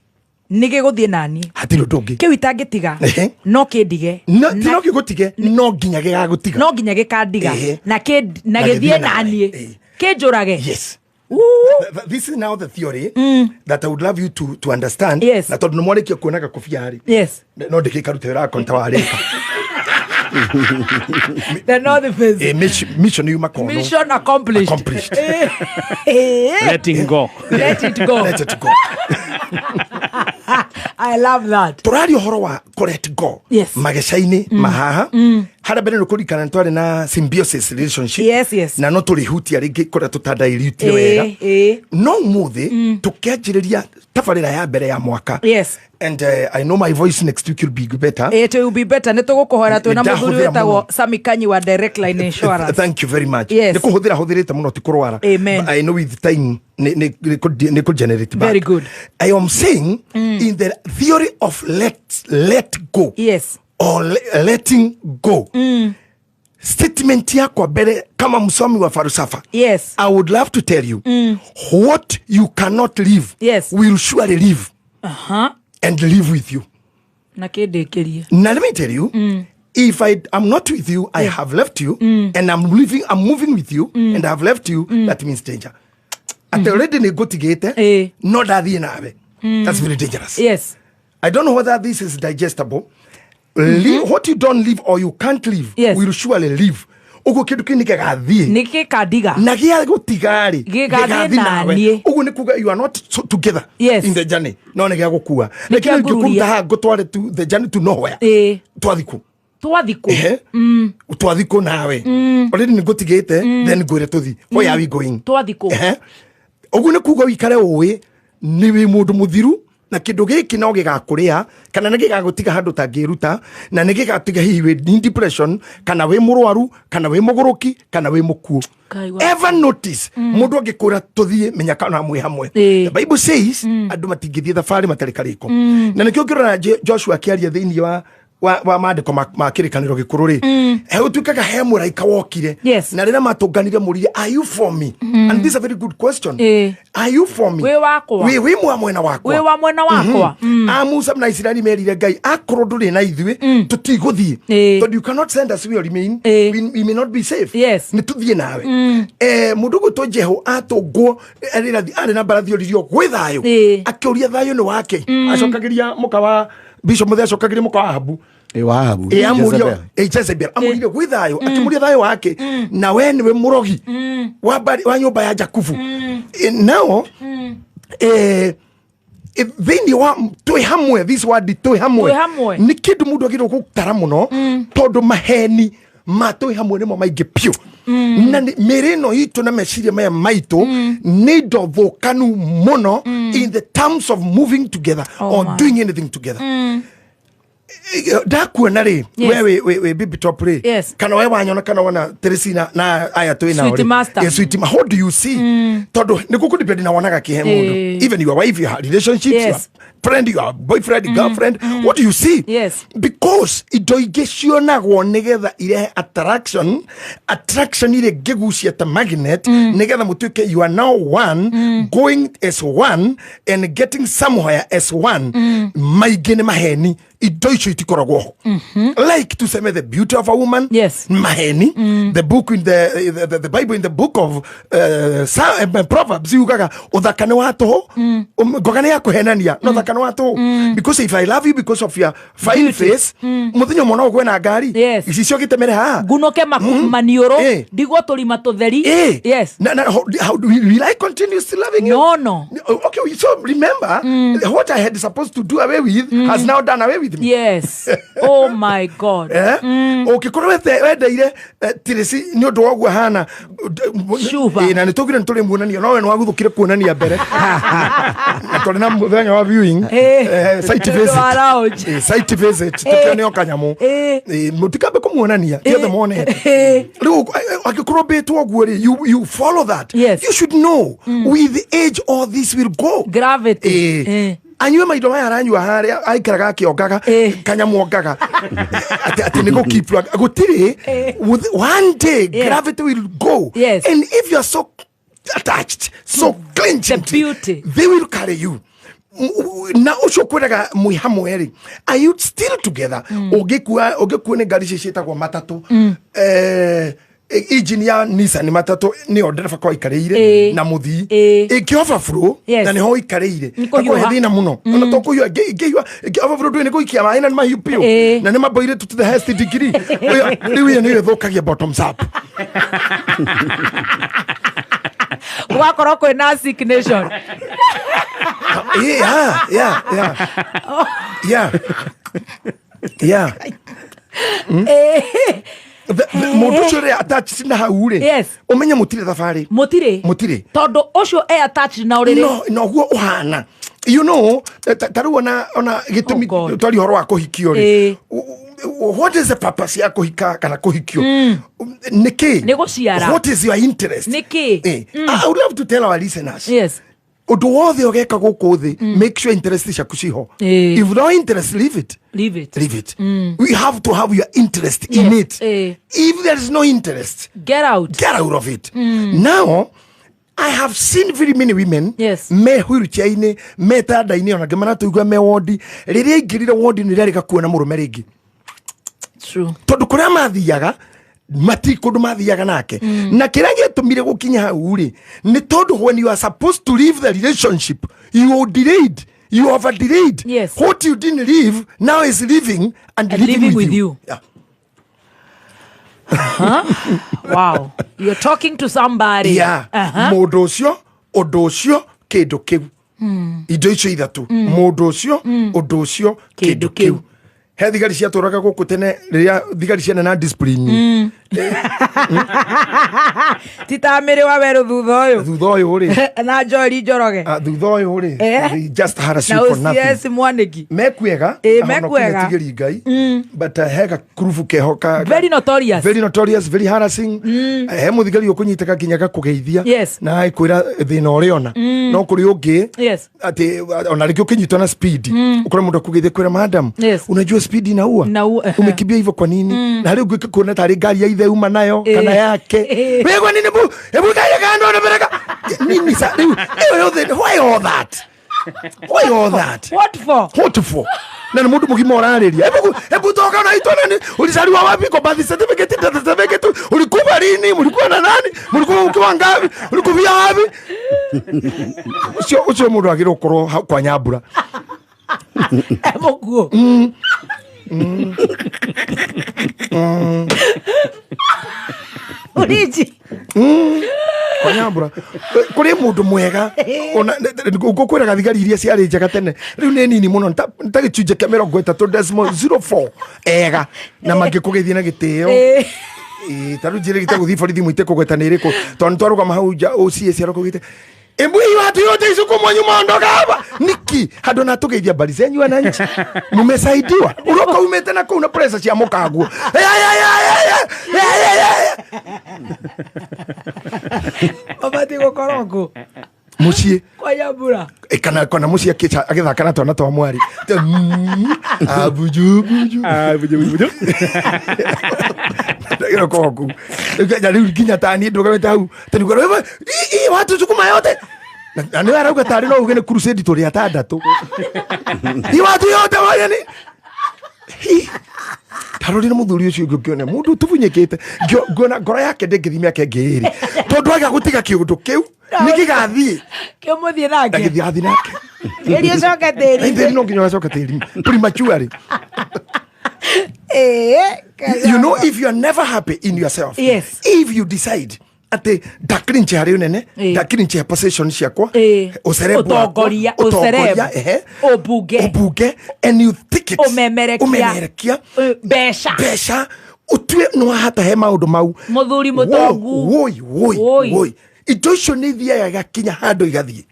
nĩ gĩgũthiĩ nani hatirĩ ũndũ ũngĩ kĩu itangĩtiga no kĩndige no gĩgũtige no nginya gĩgagũtiga no nginya gĩkandiga na gĩthiĩ naniĩ kĩnjũrage This is now the theory that I would love you to understand. Na tondũ nĩ mwarĩkia kuonaga kũbia harĩ no ndĩgĩkarute wĩra konta warĩka the north face mission yuma kono mission accomplished let it go I love that. Turari horo wa let go. Yes. Magecaini mahaha. Hara bere nukurikana ntware na symbiosis relationship. Yes. Na no turihutia ringi kora tutadairutio wega. No muthi tukianjiriria tabarira ya mbere ya mwaka. Yes. And I know my voice next week will be better. It will be better. Nitugukuhora twina muthuri wetagwo Sami Kanyi wa Direct Line Insurance. Thank you very much. Yes. Nikuhuthira huthirite muno tikurwara. Amen. I know with time ne could generate back. Very good. I am saying in the theory of let go. Yes. Or letting go. Statement yako mbele kama msomi wa falsafa. Yes. I would love to tell you what you cannot live. Yes. Will surely live. And live with you. Na kedekeria. Now let me tell you, if I'm not with you, I have left you, and I'm moving with you, and I've left you, that means danger. At already negotiate, not that nawe. That's very dangerous. Yes. I don't know whether this is digestible. What you don't live or you can't live will surely live. Ugo kindu kini gegathie nikikadiga na gia gutigari gegathie nawe ugo ni kuga you are not together in the journey no ne gia gukua lakini ngikuta ha gutware to the journey to nowhere twathiku twathiku nawe already ni gutigite then gwire tuthi where are we going twathiku ugo ni kuga wikare uwe ni wi mundu muthiru na kindu giki no gigakuria kana nigigagutiga handu tangiruta na nigigatiga hihi wi depression kana wi murwaru kana wi muguruki kana wi mukuo. Ever notice mundu angikura tuthie menya kana mwe hamwe. The Bible says andu matingithie thabari matari kariko na nikio ngirona Joshua akiaria thiini wa maandiko ma kirikaniro gikuru ri utuikaga he muraika wokire na rira matunganire murire are you for me and this is a very good question. Are you for me? We wakwa we mwena wakwa we wa mwena wakwa Musa na Israeli merire Ngai akoro nduri na ithue tutiguthie but you cannot send us we remain we may not be safe. Ni tuthie nawe mundu guto Jeho atungwo ari na barathio ririo gwithayo akiuria thayo ni wake acokagiria mukawa Bishop Muthia acokagiria mukawa Ahabu Wahabu amurio Jezebel amurio gwithayo akimuria thayo wake na we niwe murogi wa nyumba ya Jakubu now thini wa twi hamwe this word twi hamwe ni kindu mundu agirwo gutara muno tondu maheni ma twi hamwe nimo maingi piu na merino itu na meciria maya maitu ni ndovokanu muno in the terms of moving together or doing anything together. Dakuona ri we bibi top ri kana we wanyona kana wana Teresina na aya to ina ori sweet master how do you see todo nikuku depend na wanaga kihe mundu even your wife your relationships your friend your boyfriend girlfriend what do you see because idoigeciona nigetha ire attraction ile gegucia ta magnet nigetha mutuke you are now one going as one and getting somewhere as one maigene maheni idoicho itikoragwo like to say the beauty of a woman maheni the book in the Bible in the book of Proverbs yugaga uthakane watu ngogane ya kuhenania no thakane watu because if I love you because of your fine face muthinyo mona ogwe na ngari icio gitemere ha gunoke manioro digwo tulima tutheri how do we like continue still loving you no okay so remember what I had supposed to do away with has now done away with me. Oh my God. Okay, koro wedeire Tiresi ni undu wogwo hana Shuba na nitugire nturi muonania no we no waguthukire kuonania mbere na tuli na muthenya wa viewing site visit tukione okanyamu mutikambe kumuonania the morning riu akikoro betwo ogwo ri you follow that you should know with age all this will go gravity anywe maido maya aranywa haria aikaraga akiongaga kanyamuongaga ati niko keep gutiri one day gravity will go and if you are so attached so clenching the beauty they will carry you na ucio kwiraga mwi hamwe ri are you still together ogekua ne ngari cicitagwo matatu engine ya Nissan matatu ni order kwa ikarire na muthi ikiofa flow na ni ho ikarire ko hedina muno ona to kuyo geyo ikiofa flow ni ko ikia maina ma hiupio na ni maboire to the highest degree riwe ni thokagia bottoms up wakoro kwena sick nation Mundu ucio ri attached na hau ri umenya mutire thabari mutire tondu ucio attached na uriri no guo uhana you know taru ona gitumi twari horo wa kuhikio ri what is the purpose ya kuhika kana kuhikio niki what is your interest niki I would love to tell our listeners yes undu wothe ugeka guku thi make sure interest ciaku ciho if no interest leave it we have to have your interest in it if there is no interest get out of it now I have seen very many women me wheelchair-ini me tanda-ini ona ngemana tuigua me wodi riria ingirire wodi ni rerika kuona murume ringi true tondu kuria mathiaga mati kundu mathiaga nake na kiria gitumire gukinya hau ri ni tondu when you are supposed to leave the relationship you delayed you over delayed what you didn't leave now is living and living with you. Yeah. Wow, you're talking to somebody. Mundu ucio undu ucio kindu kiu indo icio ithatu mundu ucio undu ucio kindu kiu he thigari ciatũraga gũkũ tene rĩrĩa thigari ciana na discipline titamĩrĩ wa werũ thutha ũyũ rĩ na Njori Njoroge thutha ũyũ rĩ just harass you for nothing yes mwaniki mekuega tigiri ngai but hega kurubu kehoka very notorious very harassing he mũthigari ũkũnyitĩka nginya gakũgeithia na aikwĩra thĩna ũrĩa ona no kũrĩ ũngĩ atĩ ona rĩngĩ ũkĩnyitwo na speed ũkora mũndũ akũgeithia kwĩra madam unajua speed inaua umekimbia hivyo kwa nini na leo kuona tari gari ya ithe uma nayo kana yake wewe kwa nini hebu kaya kando na bereka nini sasa why all that what for na mundu mugima orariria hebu toka na ito nani ulizaliwa wapi kwa birth certificate ulikuwa lini mlikuwa na nani mlikuwa ukiwa ngapi ulikuvia wapi sio mundu agiro koro kwa nyambura emoguo Uriji kwa nyambura kuri mundu mwega ona ngukwiraga thigari iria ciarĩ njega tene riu nĩ nini muno ntagĩcunjĩ kĩa 30.04 ega na mangĩkũgeithia na gĩtĩo taru njĩrĩ gĩtagũthiĩ borithi mũite kũgweta nĩ ĩrĩkũ tondũ twarũgama hau nja OCS arokũgĩte Embui watu yote isuko mwanyu maondoka hapa niki hado na tugeithia bali zenyu wananchi mumesaidiwa uroka umete na kuna pressure cia mukaguo obati gukoroku mucie kwa nyambura kana mucie agithaka na twana twa mwari abuju Ndio koku. Ndio nginya tani ndoga hau. Tani kwa wewe watu sukuma yote. Na ndio arauga tari no ugene crusade tori atandatu. Ni watu yote wayani. Tarori na muthuri ucio ngione mundu tubunyekete. Ngona ngoro yake ndengithimi yake ngiri. Tondu aga gutiga kiundu kiu. Nikigathie. Kimuthie nake. Ngigathie nake. Ndio coka teri. Ndio no nginya coka teri. Prematurely. You know, if you are never happy in yourself, if you decide ate dakirinche hari unene dakirinche possession ciakwa utogoria obuge and you think it umemerekia besha utwe no hata he maundu mau muthuri mutongu woi indo icio nĩ ithiaga gakinya handũ igathie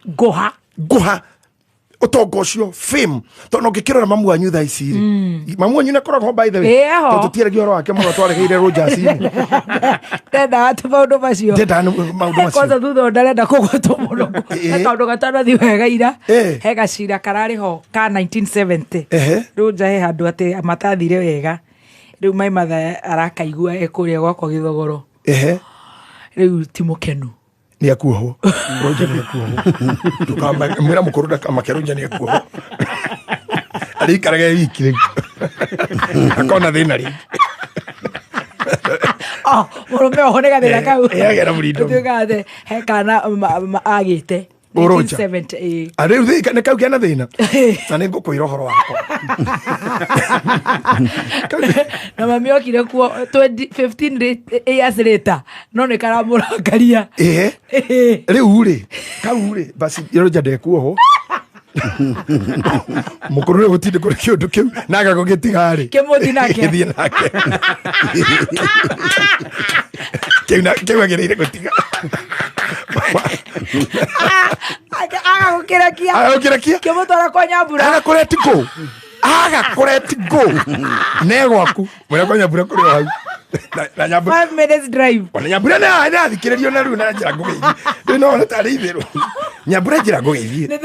nguha utongo ucio fame tono ngikirora mamu wanyu tha ici mamu wanyu nakoragwo by the way tutiere gioro wake muno twaregeire Rogers tenda atu maundu macio kwanza thutha ndarenda kugwatwo muno kaundu gatanathi wega ira he gacira karari ho ka 1970 riu njahe handu ati matathire wega riu mai matha arakaigua ekuria gwako Githogoro riu timukenu ni akuoho Roger ni akuoho tukamba mwira mukoruda kama Roger ni akuoho ali karaga wiki akona thina ri murume ohonega thina kau yagera murindo tukade he kana agite 1970 ariu thika kau kiana thina na ni ngukwira horo wako na mami okire kuo 15 years later no ne karamurakaria riu ri kau ri basi Roger ndekuoho Mukuru ni gutinde kuri kiundu kiu naga gugitigari Kimuthi nake. Githie nake kiu agirire gutiga Aga gukirakia Kimutwara kwa Nyambura agakoretigo negwaku muria kwa Nyambura kuri hau na Nyambura 5 minutes drive ona Nyambura na athikiririo na riu na njira ngugeithie riu no tari ithiru Nyambura njira ngugeithie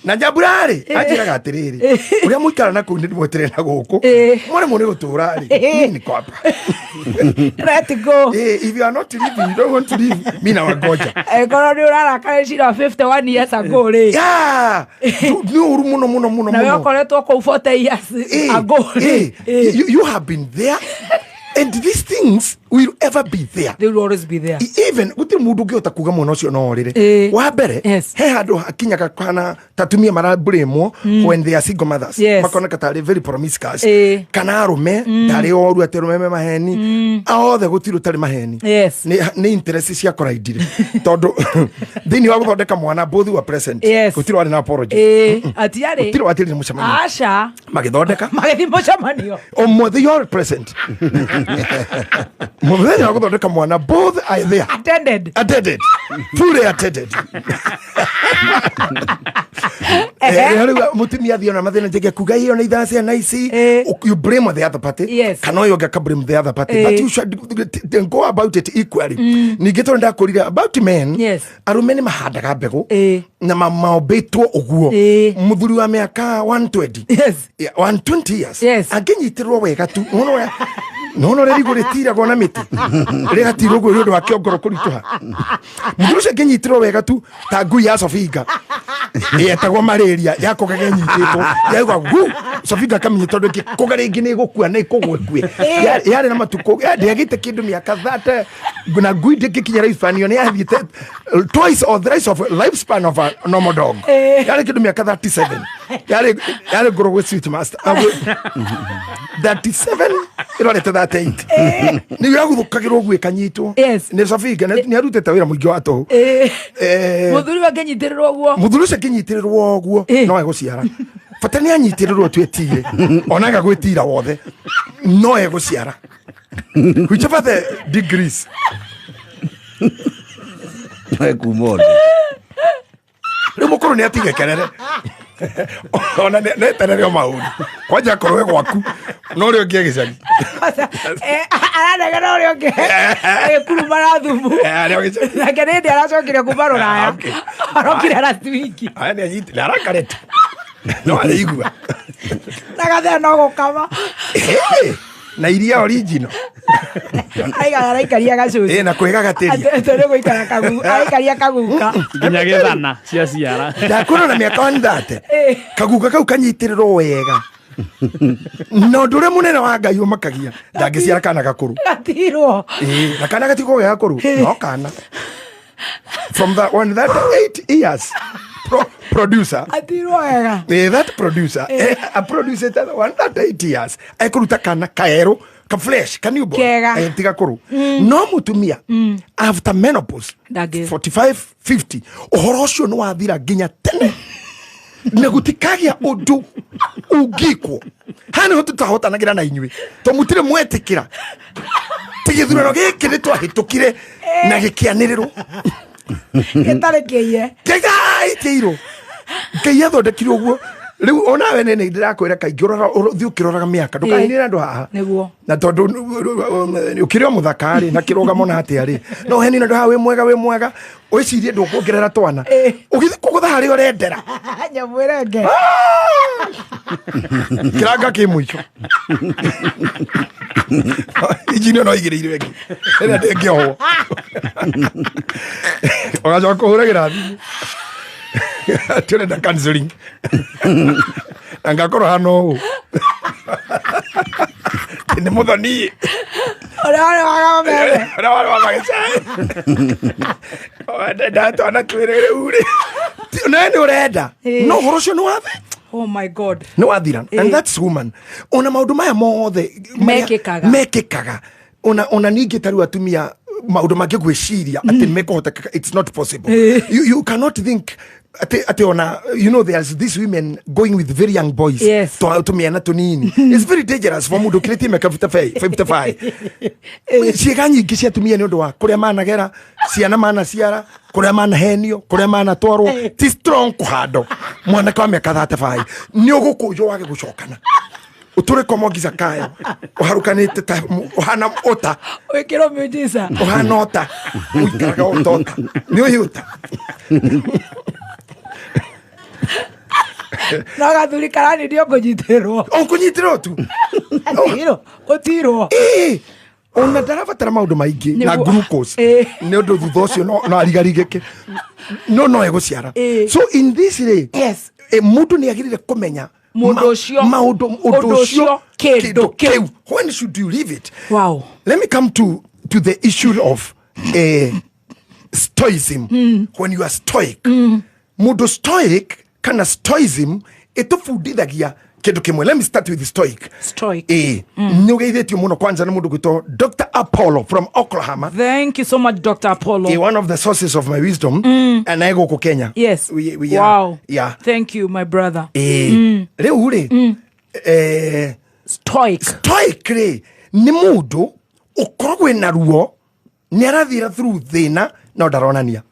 na Nyambura ri ajiraga atiriri uria muikara na kuu ni mwetere na guku mwone mune gutura ri ni kwapa let go if you are not living, you don't want to live me na wagoja ekoro ni urara kare shira 51 years ago ri ni uru muno na yo koretwo ko 40 years ago you have been there and these things will ever be there. They will always be there. Even gutiri mundu ngiota kuga mwana ucio no rire wa mbere he handu hakinya kana tatumia marabremo when they are single mothers makona katari very promiscuous kana arume tari oru aterume maheni aothe gutiru tari maheni ni interest cia koraidire tondu thini wa guthondeka mwana both were present gutiru ari na apology atiari gutiru atiri mucemanio asha magithondeka magithi mucemanio omwe they are present muthenya wa guthondeka mwana both are there attended fully attended mutumia thiona mathina njege kuga hiyo na ithase na ici you blame the other party kana yo ga blame the other party but you should go about it equally ningi to ndakurira about men arume ni mahandaga mbegu na maobetwo uguo muthuri wa miaka 120 120 years aginyitirwo wega tu no reri guritira gona miti rega tiro go rindu wa kiongoro kurituha muthuru ce nginyitiro wega tu ta ngui ya Sofinga etagwo malaria yako kagenyitito yaigwa gu Sofinga kamenye tondu kugari ingi ni gukua na ikugwekwe yari na matuko ndegite kindu miaka 30 na ngui ndikikinyira ifanio ni yathiite twice or thrice of lifespan of a normal dog yari kindu miaka 37 yari goro sweet master 37 irorete 38 ni yaguthukagirwo gwikanyitwo ni Sofinga ni arutete wira muingi wa to muthuri wa nginyitirirwo guo muthuri ce nginyitirirwo guo no eguciara fata ni anyitirirwo twetire onaga gwitira wothe no eguciara whichever the degrees kumone ni mukuru ni atige kerere ona ne terere mauri kwaja korwe gwaku no ri ongie gicagi aranega no ri ongie kuru marathumu na kenedi aracokire kuma Ruraya arokire last week aya ni anyiti na arakarete no araigua nagathe no gukama na iria original araikaria gacuci na kwega gateri tondu guikara kagu araikaria kaguka nginya githana cia ciara ndakona na miaka 130 kaguka kau kanyitirirwo wega no ndure munene wa Ngai umakagia ndangiciara kana gakuru gatirwo na kana gatiko gya gakuru no kana from that 8 years producer atirwo wega that producer a producer that 8 years ekuruta kana kaero ka flesh ka newborn tiga kuru no mutumia after menopause 45 50 uhoro ucio no wathira nginya tene ne gutikagia undu ugikwo hani tutahotanagira na inyui to mutire mwetikira tigithurano giki ni twahitukire na gikianirirwo gitare kiye kegai kiro kaya thondekire uguo riu ona we nene ndirakwira kaingurora thiukiroraga miaka ndukainira andu haha niguo na tondu ukirio muthakari na kirogamo na atiari no heni ndu hawe mwega wicirie ndukuongerera twana ugithi kugutha hari urendera nyamwirenge kiranga ki mwicho ijino no igire wengi ena ndengioho ogacoka kuhuragira thimu turenda counseling angakoro hano ni muthoni ora wagame ora wagame ndato ana twirere uri nani urenda no horocio no wathe oh my god no wathira and that's woman ona maundu maya mothe mekikaga ona ningi taru atumia maundu mangĩ gwĩciria atĩ mekũhoteka it's not possible you cannot think ati ona, you know, there's these women going with very young boys. Yes. To miana tunini. It's very dangerous for mundu kireti meka 55. Ciĩga nyingĩ cia tumia nĩ ũndũ wa kũrĩa managera, ciana manaciara, kũrĩa manahenio, kũrĩa manatwarwo, ti strong kũhando. Mwanake wa mĩaka 35 nĩ ũgũkũnjwo wage gũcokana. Utore komo giza kayo. Uharukanite ta uhana ota. Wekero miujiza. Uhana ota. Ukaraga ota. Ni uyuta. Naga tuli karani ndio kujiterwo. Kujiterwo tu. Otiro. Ona ndarabatara maundu maingi na glucose. Ni undu thutha ucio no arigarigike. No eguciara. So in this way, yes. Mundu ni agirire kumenya Mundu ucio kindu kiu. When should you leave it? Wow. Let me come to the issue of stoicism. When you are stoic, mundu stoic kana stoicism itufundithagia kindu kimwe. Let me start with the stoic. Nyugeithitio muno kwanza na mundu gwitwo Dr. Apollo from Oklahoma. Thank you so much, Dr. Apollo. One of the sources of my wisdom. And I go to Kenya. Yes. Wow. Yeah. Thank you, my brother. Stoic. Stoic ni mundu ukoragwo na ruo ni arathira through thina na ndaronania.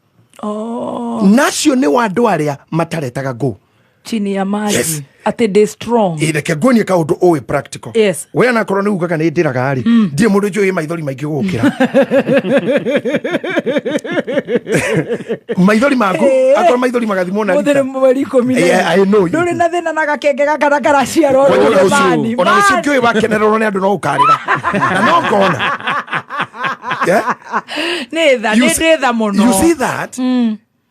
Nacio ni wandu aria mataretaga go chini ya maji. Yes. Ati they strong. Reke ngoni ka undu owe practical. Yes. We na korona uga kana ndiraga ari. Ndie mundu njui maithori maingi gukira. Maithori magu akora maithori magathimo na. Mudere mweri 10. I know. Nduri na thina na gakenge gakara karacia ro. Ona ucio njui bakenerero ni andu no ukarira. Na no kona. Yeah. Netha mono. You see that?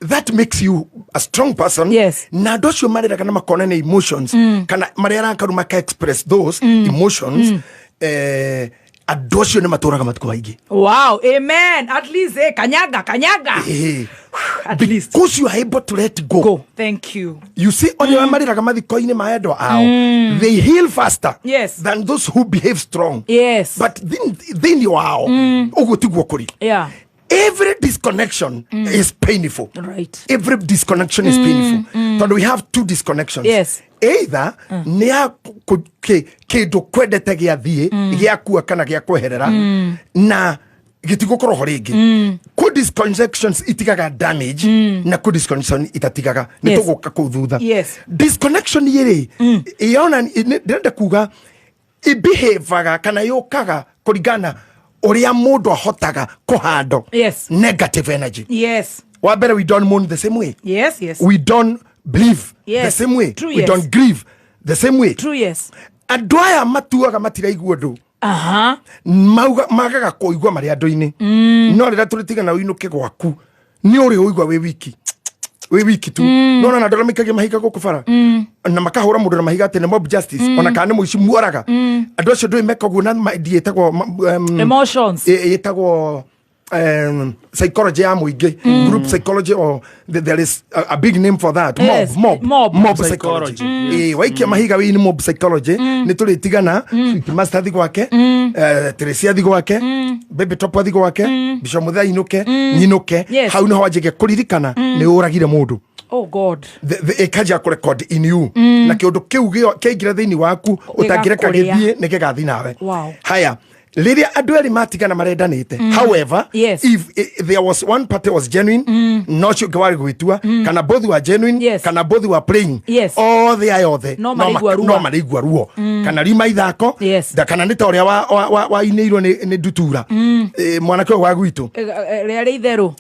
That makes you a strong person. Yes. Na docio marera kana makona na emotions. Kana marera karu maka express those emotions. Adocio ne maturaga matuko baigi. Wow, amen. At least kanyaga. At least. Because you are able to let go. Thank you. You see, on your marera kama dikoine maedo ao. They heal faster. Yes. Than those who behave strong. Yes. But then you are ogotigwokori. Yeah. Every disconnection is painful. Right. Every disconnection is painful. So we have two disconnections. Yes. Either nia kindu kwendete giathie giakua kana giakweherera na gitigukoro horingi. Ku disconnections itigaga damage na ku disconnection itatigaga nituguka ku thutha. Yes. Disconnection yiri iona ndenda kuga ibehaviaga kana yokaga kurigana oria mundu ahotaga kuhando. Yes. Negative energy. Yes. What better we don't mourn the same way? Yes. We don't believe the Yes. same way. True, We yes. don't grieve the same way. True, yes. Andu aya matuaga matiraigua ndu. Magaga kuigua mari andu-ini. No rira turitigana uinuke gwaku. Ni uri uigua we wiki tu. No na ndora mikagia mahiga guku bara. Na makahura mundu na mahiga tene mob justice. Ona kana muici muoraga. Andu acio ndui mekaguo na dietagwo emotions. Etagwo psychology ya muingi, group psychology, or there is a big name for that. Yes. Mob psychology. Waikia mahiga wi ni mob psychology. Ni tuli tigana master thigo wake, Teresia thigo wake, baby top thigo wake, bisho muthai inuke nyinuke. Hau no hawajege kuririkana ni uragire mundu. Oh God. The ekaja ko record in you. Na kiundu kiu kiingira thiini waku utangireka githie ni gigathi nawe. Wow. Haya. Liria andu eri matigana marendanite. However, yes. if there was one party was genuine, no cio gwari gwitua, kana both were genuine, yes. kana both were playing. Yes. All the ayothe. No marigua ruo. Kana rima ithako. Yes. Da kana nita uria wa ineirwo ni dutura. Mwanake wa gwitu. Ria itheru.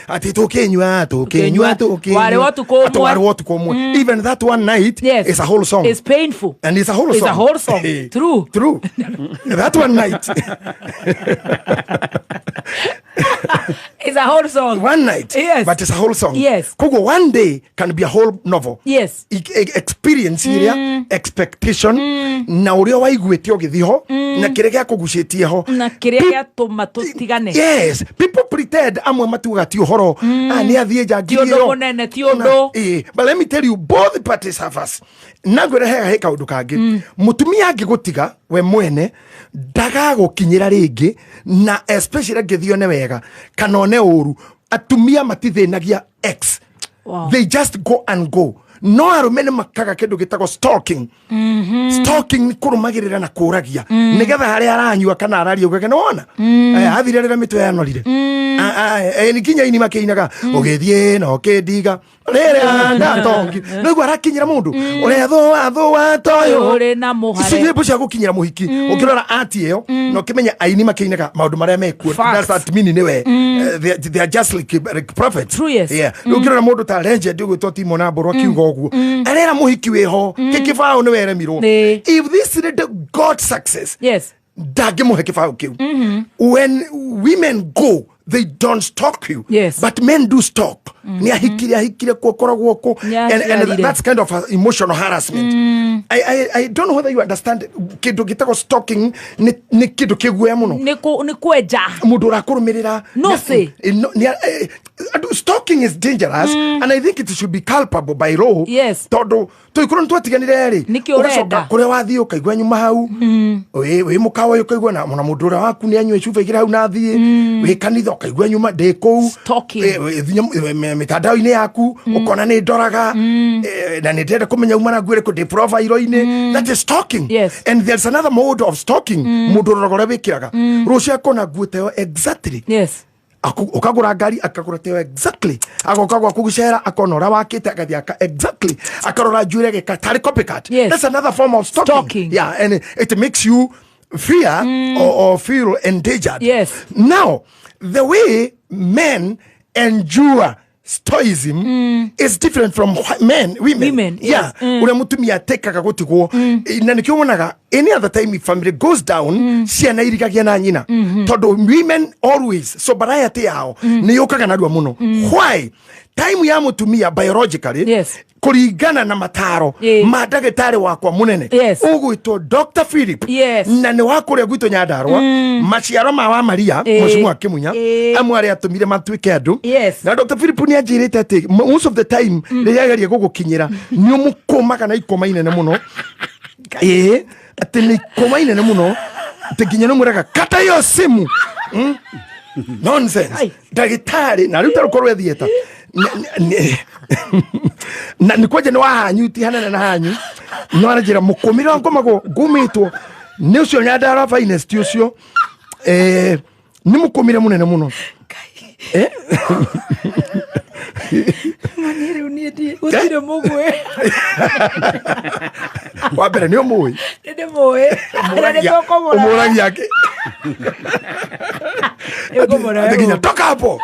Ati tukenywa. Wale watu komwe. Even that one night is a whole song. It's painful. And it's a whole song. It's a whole song. True. That one night. It's a whole song. One night. Yes. But it's a whole song. Yes. Kugo one day can be a whole novel. Yes. Experience iria, expectation, na uria waiguite ogithiho, na kiria gia kugucitie ho. Na kiria gia tigane. Yes. People pretend amwe matuga ti uhoro. Ni athie jangirio. Ti undu munene, ti undu. But let me tell you, both parties have us. Nagwira he kaundu kangi. Mutumia angigutiga we mwene ndagagukinyira ringi, na especially ngithio ne wega kana one uru atumia matithinagia ex. Wow. They just go and go. No arume nĩ makaga kĩndũ gĩtagwo stalking. Stalking nĩ kũrũmagĩrĩra na kũragia nĩgetha harĩa aranyua kana araria ũgake nĩwona athire rĩrĩa mĩtwe yanorire nĩ kinya ini makĩinaga ũgĩthiĩ na ũkĩndiga rĩrĩa ndatongi nĩguo arakinyĩra mũndũ ũrĩa thũwa toyũ ũrĩ na mũhare ici nyĩmbo cia gũkinyĩra mũhiki ũkĩrora ati ĩyo na ũkĩmenya aini makĩinaga maũndũ marĩa mekuo that mean nĩwe they are just like prophets. True, yes. Yeah. Ũkĩrora mũndũ ta legend ũgwĩtwo Timo na Mbũrũ akiuga ũguo arera mũhiki wĩho kĩkĩbaũ nĩ weremirwo. If this is God's success, yes, ndangĩmũhe kĩbaũ kĩu. When women go, they don't stalk you. Yes. But men do stalk. Ni ahikire kuokoragwo ko, and that's kind of emotional harassment. I don't know whether you understand. Kĩndũ gĩtagwo stalking ni kĩndũ kĩguoya mũno. Ni kwenja. Mũndũ ũrakũrũmĩrĩra. No say. Stalking is dangerous, and I think it should be culpable by law. Yes. Tondũ tũikorwo nĩ twatiganire rĩ. Ũgacoka kũrĩa wathiĩ ũkaigua nyuma hau. Wĩ mũkawa ũkaigua na mũndũ ũrĩa waku nĩ anyua icuba igĩrĩ hau na thiĩ. Wĩ kanitha ũkaigua nyuma ndĩ kũu. Stalking. Mitandao-inĩ yaku ukona nĩ ndoraga na nĩ ndĩrenda kũmenya umana guĩrĩ kũ ndĩ profile-inĩ. That is stalking. Yes. And there's another mode of stalking. Mũndũ ũroraga ũrĩa wĩkĩraga rũciũ akona nguo teo exactly. Yes. Ukagura ngari akagura teo exactly. Agoka gwa kũgucera akona ũrĩa wakĩte agathia exactly. Akarora njuĩrĩ gĩka tarĩ copycat. Yes. That's another form of stalking. Yeah, and it makes you fear or feel endangered. Yes. Now, the way men endure stoicism is different from women. Yeah. Ule mutumia tekaga gutigwo na nikyo wonaga any other time if family goes down ciana irigagia na nyina tondu women always sobriety yao ni yukaga narua muno. Why? Time ya mutumia biologically, yes, kuringana na mataro ma ndagĩtarĩ wakwa munene ũgwĩtwo Dr. Philip, yes, na nĩ wakũrĩa gwitũ Nyandarua maciaro ma wa Maria mũcimu akĩmunya amwe arĩa atũmire matuĩke andũ. Na Dr. Philip nĩ anjĩrĩte atĩ most of the time rĩrĩa ageria gũgũkinyĩra nĩ ũmũkũmaga na ikoma inene mũno atĩ nĩ ikoma inene mũno atĩ nginya nĩ mwĩraga kata ĩyo simu. Nonsense. Ndagĩtarĩ na rĩu tarũkorwo ethieta na nĩ kwaje nĩ wahanyu ti hanene na hanyu no arajĩra mũkũmĩra ngomagwo ngumĩtwo nĩ ũcio Nyandarua finest ũcio nĩ mũkũmĩre mũnene mũno Manire unieti gutire mugwe wa mbere nĩ ũmũĩ ndĩ mũĩ ũmũragia yake ati nginya toka hapo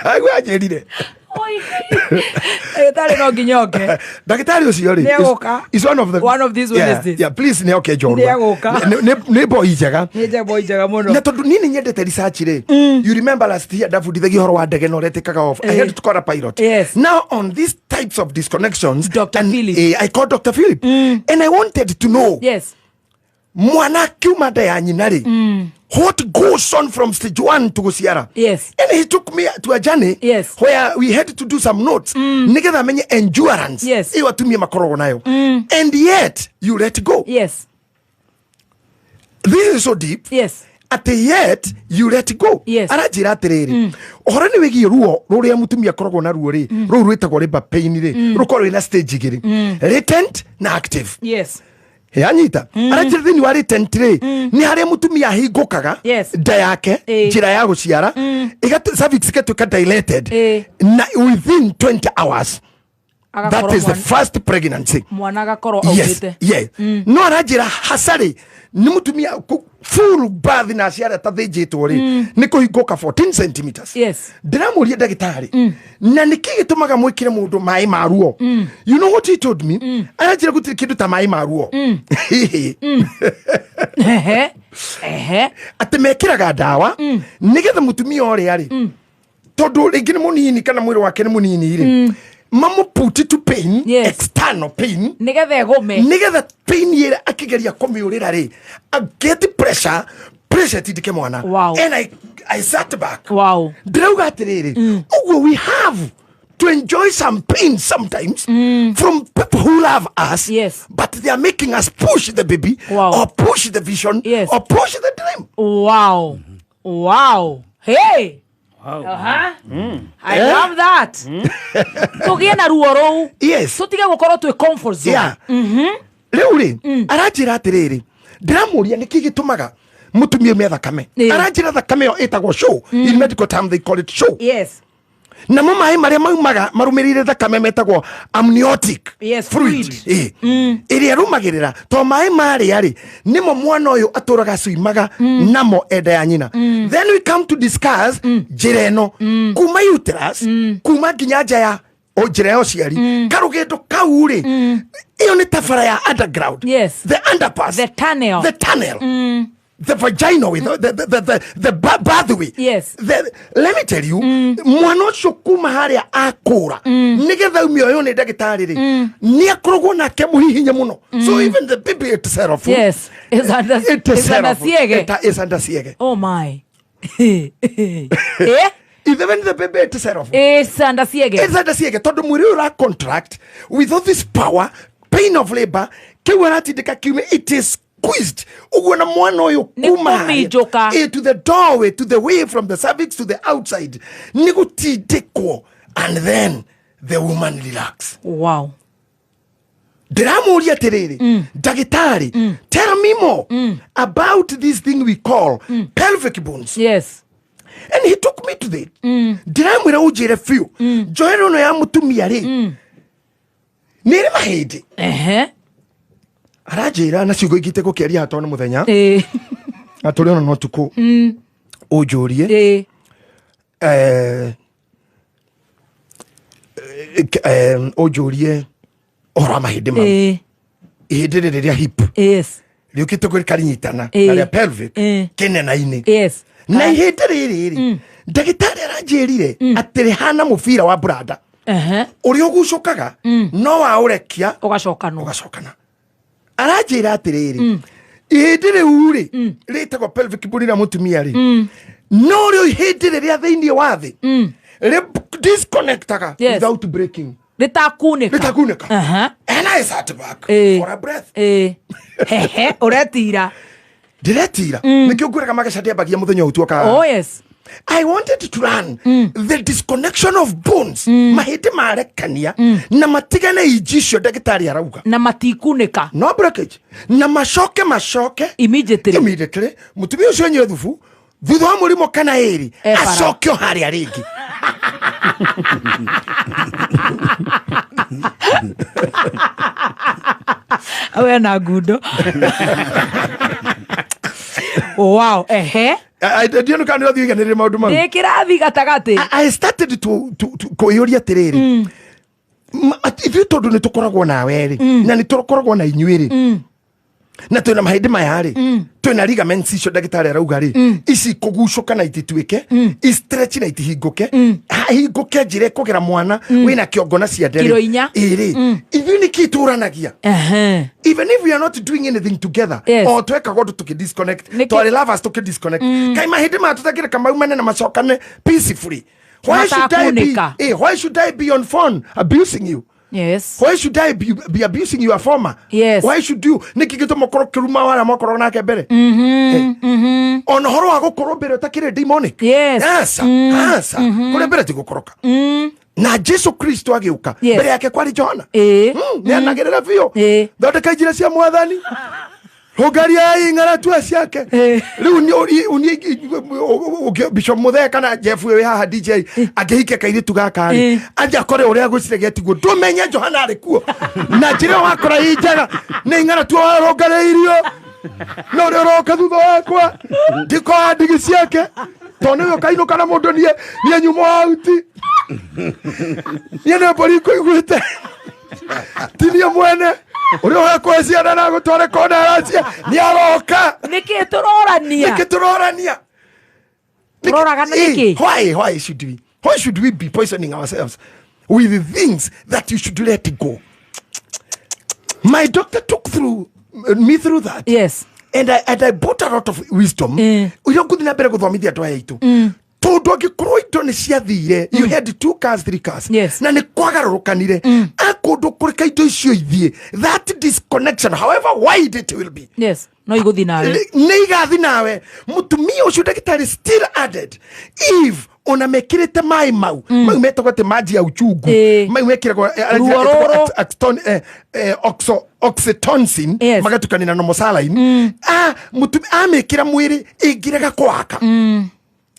aigu anjĩrire ndagĩtarĩ no nginya oke ndagĩtarĩ ũcio rĩ is one of these Wednesdays. Yeah, please nĩ oke John nĩ boy njega mũno na tondũ niĩ nĩ nyendete research rĩ. You remember last year ndabundithagia ũhoro wa ndege na ũrĩa tĩkaga off. I had to call a pilot. Now on these types of disconnections, Dr. Philip, I called Dr. Philip and I wanted to know mwana kiuma nda ya nyina rĩ what goes on from stage 1 to gũciara. And he took me to a journey where we had to do some notes nigetha menye endurance ĩyo atumia makoragwo nayo and yet you let go. This is so deep. At yet you let go. Aranjĩra atĩrĩrĩ ũhoro nĩ wĩgiĩ ruo rũrĩa mutumia akoragwo na ruo rĩ rũu rwĩtagwo labor pain rĩ rũkoragwo na stage igĩrĩ latent na active. Anyita aranjĩra thĩinĩ wa latent rĩ nĩ harĩa mutumia ahingũkaga nda yake njĩra ya gũciara cervix igatuĩka dilated na within 20 hours. That is the first pregnancy. Mwana agakorwo augĩte. No aranjĩra hasarĩ nĩ mutumia full birth na ciara ta thĩnjĩtwo rĩ nĩ kũhingũka 14 centimeters. Ndĩramũria ndagĩtarĩ na nĩkĩ gĩtũmaga mwĩkĩre mũndũ maĩ ma ruo. You know what he told me? Aranjĩra gũtirĩ kĩndũ ta maĩ ma ruo. Atĩ mekĩraga ndawa nĩgetha mutumia ũrĩa rĩ tondũ rĩngĩ nĩ mũnini kana mwĩrĩ wake nĩ mũnini rĩ mamu put it to pain, external pain, nigetha pain yera akigeria kũmĩũrĩra rĩ get pressure tindike mwana. And I sat back. Ndĩrauga atĩrĩrĩ ũguo we have to enjoy some pain sometimes from people who love us, but they are making us push the baby or push the vision or push the dream. Hey. I love that. Tugie na ruo rou. Yes. Tutige gukorwo twi comfort zone. Yeah. Riu ri aranjira atiriri ndiramuria niki gitumaga mutumia me thakame. Aranjira thakame yo itagwo show. In medical term they call it show. Yes. Na mo mai maria maumaga marumirire thakame metagwo amniotic fluid. Iria rumagirira to mai mari ari nimo mwana uyu aturaga suimaga namo enda ya nyina. Then we come to discuss jireno kuma uterus kuma nginya nja ya o njira ya uciari karugendo kau ri iyo ni tabara ya underground. Yes. The underpass, the tunnel, the vagina way, the pathway. Yes. Let me tell you, mwana ucio kuma haria akura nigetha umio yo ni ndagitari ri ni akorogwo nake muhihinya muno. So even the baby itself, yes, is under siege. Is under siege. Oh my. Even the baby itself is under siege. It's under siege. Todo mwiri ura contract with all this power, pain of labor, kiwarati dika kiume, it is squeezed. Ugona mwana oyo kuma to the doorway, to the way from the cervix to the outside. Niguti deko, and then the woman relax. Wow. Diramuria terere, dagitari, tell me more about this thing we call pelvic bones. Yes. And he took me to that. Diramwira ujire few. Joero no ya mutumia ri. Nere mahedi. Arajira na ciugo igite gukeria hatona muthenya. Aturi ono no tuku. Ujurie. Ujurie ora mahedi ma. Ihedere ria hip. Yes. Liukite kuri karinyitana. Na pelvic. Kenena ini. Yes. Na ihedere iri. Ndagitari aranjirire atiri hana mufira wa brada. Uri ugucokaga no wa urekia ugacokana. Arajira atiriri ihindire uri ritagwo pelvic bone na mutumia ri no ri ihindire ria thiini wa thi ri disconnectaga without breaking ritakuneka and I sat back for a breath uretira diretira nikio ngurega magacadia bagia muthenya utuoka. Oh yes. I wanted to learn the disconnection of bones. Mahindi marekania na matigane ijicio ndagitari arauga na matikuneka no breakage na mashoke immediately mutumia ucio nyire thufu thutha wa murimo kana eri acoke hari aringi. Awe na gundo. Wow. I don't know if you can remember my. I started to koyoria tereri. If you told me to koragwo na weri, na ni koragwo na inyuiri. Na twina mahindi mayari, twina ligaments icio ndagitari arauga ri, ici kugucoka na itituike, stretch na itihinguke, hinguke njire kugera mwana wina kiongo na cia nderi. Iri. Even ikituranagia. Even if we are not doing anything together, or tweka godo tukidisconnect, to love us tukidisconnect. Kai mahindi matutagira kama umane na macokane peacefully. Why should I be on phone abusing you? Yes. Why should I be abusing your former? Yes. Why should you nikigito mokoro kiruma wala mokoro nake bere? On horo wa gukoro bere utakire demonic. Yes. Asa. Kule bere tigukoroka. Na Jesu Kristo agiuka bere yake kwari Johana. Ni anagerera vio. Ndoteka njira cia mwathani. Hogaria ingara tu asiake. Riu uni Bishop Mutheka na Jeff we haha DJ agihike kairi tugakari. Aja kore uria gucirege tiguo. Tumenye Johana ari kuo. Na njira wakora injaga ni ingara tu rogareirio. No roka thutha wakwa. Ndiko ndigi ciake. Tone yo kaino kana mundu nie nyumo auti. Ni ne bori ko igwite. Tinia mwene uri oya ciana na gutware kona racia ni aroka nikiturorania why should we be poisoning ourselves with the things that you should let go? My doctor took me through that. Yes. And I brought a lot of wisdom. Uyo kuthina bere guthomithia twa yitu tondu angikorwo indo ni ciathire you had 2 cars 3 cars na ni kwagarurukanire akundu kurika indo icio ithie that disconnection however wide it will be no iguthi nawe nä igathi nawe mutumia ucio ndagitari still added if ona mekirite mai mau mau metagwo ati maji ya uchungu mau mekiragwo oxytocin magatukania na normosaline mutumia amekira mwiri ingiraga kwaka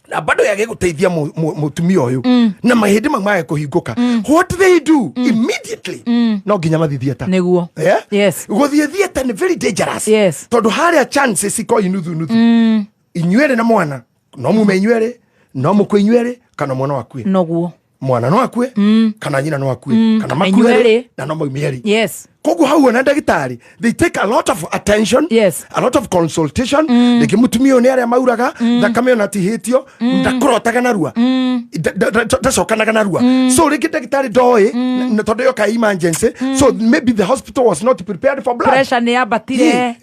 na bado yage guteithia mutumia uyu na mahindi mamaye kuhinguka what they do immediately no nginya mathithieta niguo yes guthie thieta ni very dangerous yes tondu haria chances iko inuthu inyuere na mwana no mume inyuere no mukwe inyuere kana mwana wakue noguo mwana no akue kana nyina no akue kana makue na no maumieri yes kogu hau na ndagitari they take a lot of attention yes a lot of consultation like mutumia one aria mauraga thakame ona tihitio ndakurotaga narua ndacokanaga narua so like ndagitari doi na tondu yo ka emergency so maybe the hospital was not prepared for blood pressure ne abatire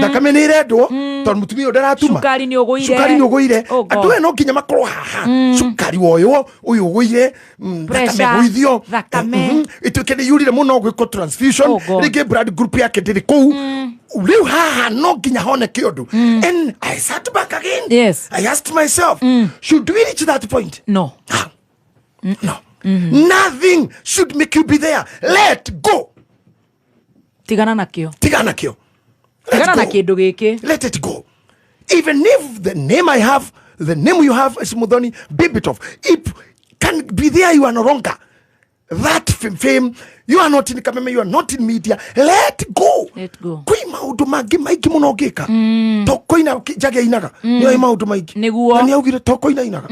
thakame ni rendwo tondu mutumia ndaratuma sukari ni uguire andu eno nginya makoro haha sukari woyo uyu uguire thakame guithio ituke ni yurire muno gwiko transfusion rige blood group yake ndiri kou riu haha no nginya hone kiondu and I sat back again yes I asked myself should we reach that point no nothing should make you be there let go tigana nakio tigana na kindu giki let it go even if the name I have the name you have is Muthoni Bibitov if can be there you are no longer that fame you are not in Kameme you are not in media let go kwi maundu mangi maiki muno ngika tokoina jage inaga ni maundu maiki niguo ni augire tokoina inaga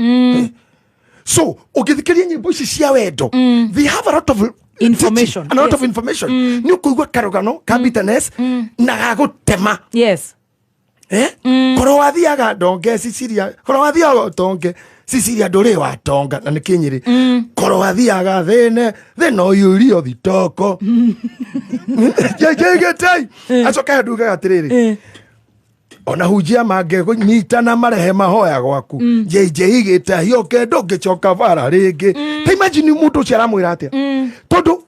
so ugithikiria nyimbo ici cia wendo they have a lot of information a lot of information ni ukuigwa karogano ka bitterness na gagutema yes koro wathiaga ndonge Sicilia koro wathiaga tonge Sicilia nduri wa tonga na nikinyiri koro wathiaga thene no yurio thitoko jegetai acoka nduga atiriri ona hujia mange nyita na marehe mahoya gwaku JJ igita yoke ndogicoka bara ringi ta imagine mundu ciaramwira atia tondu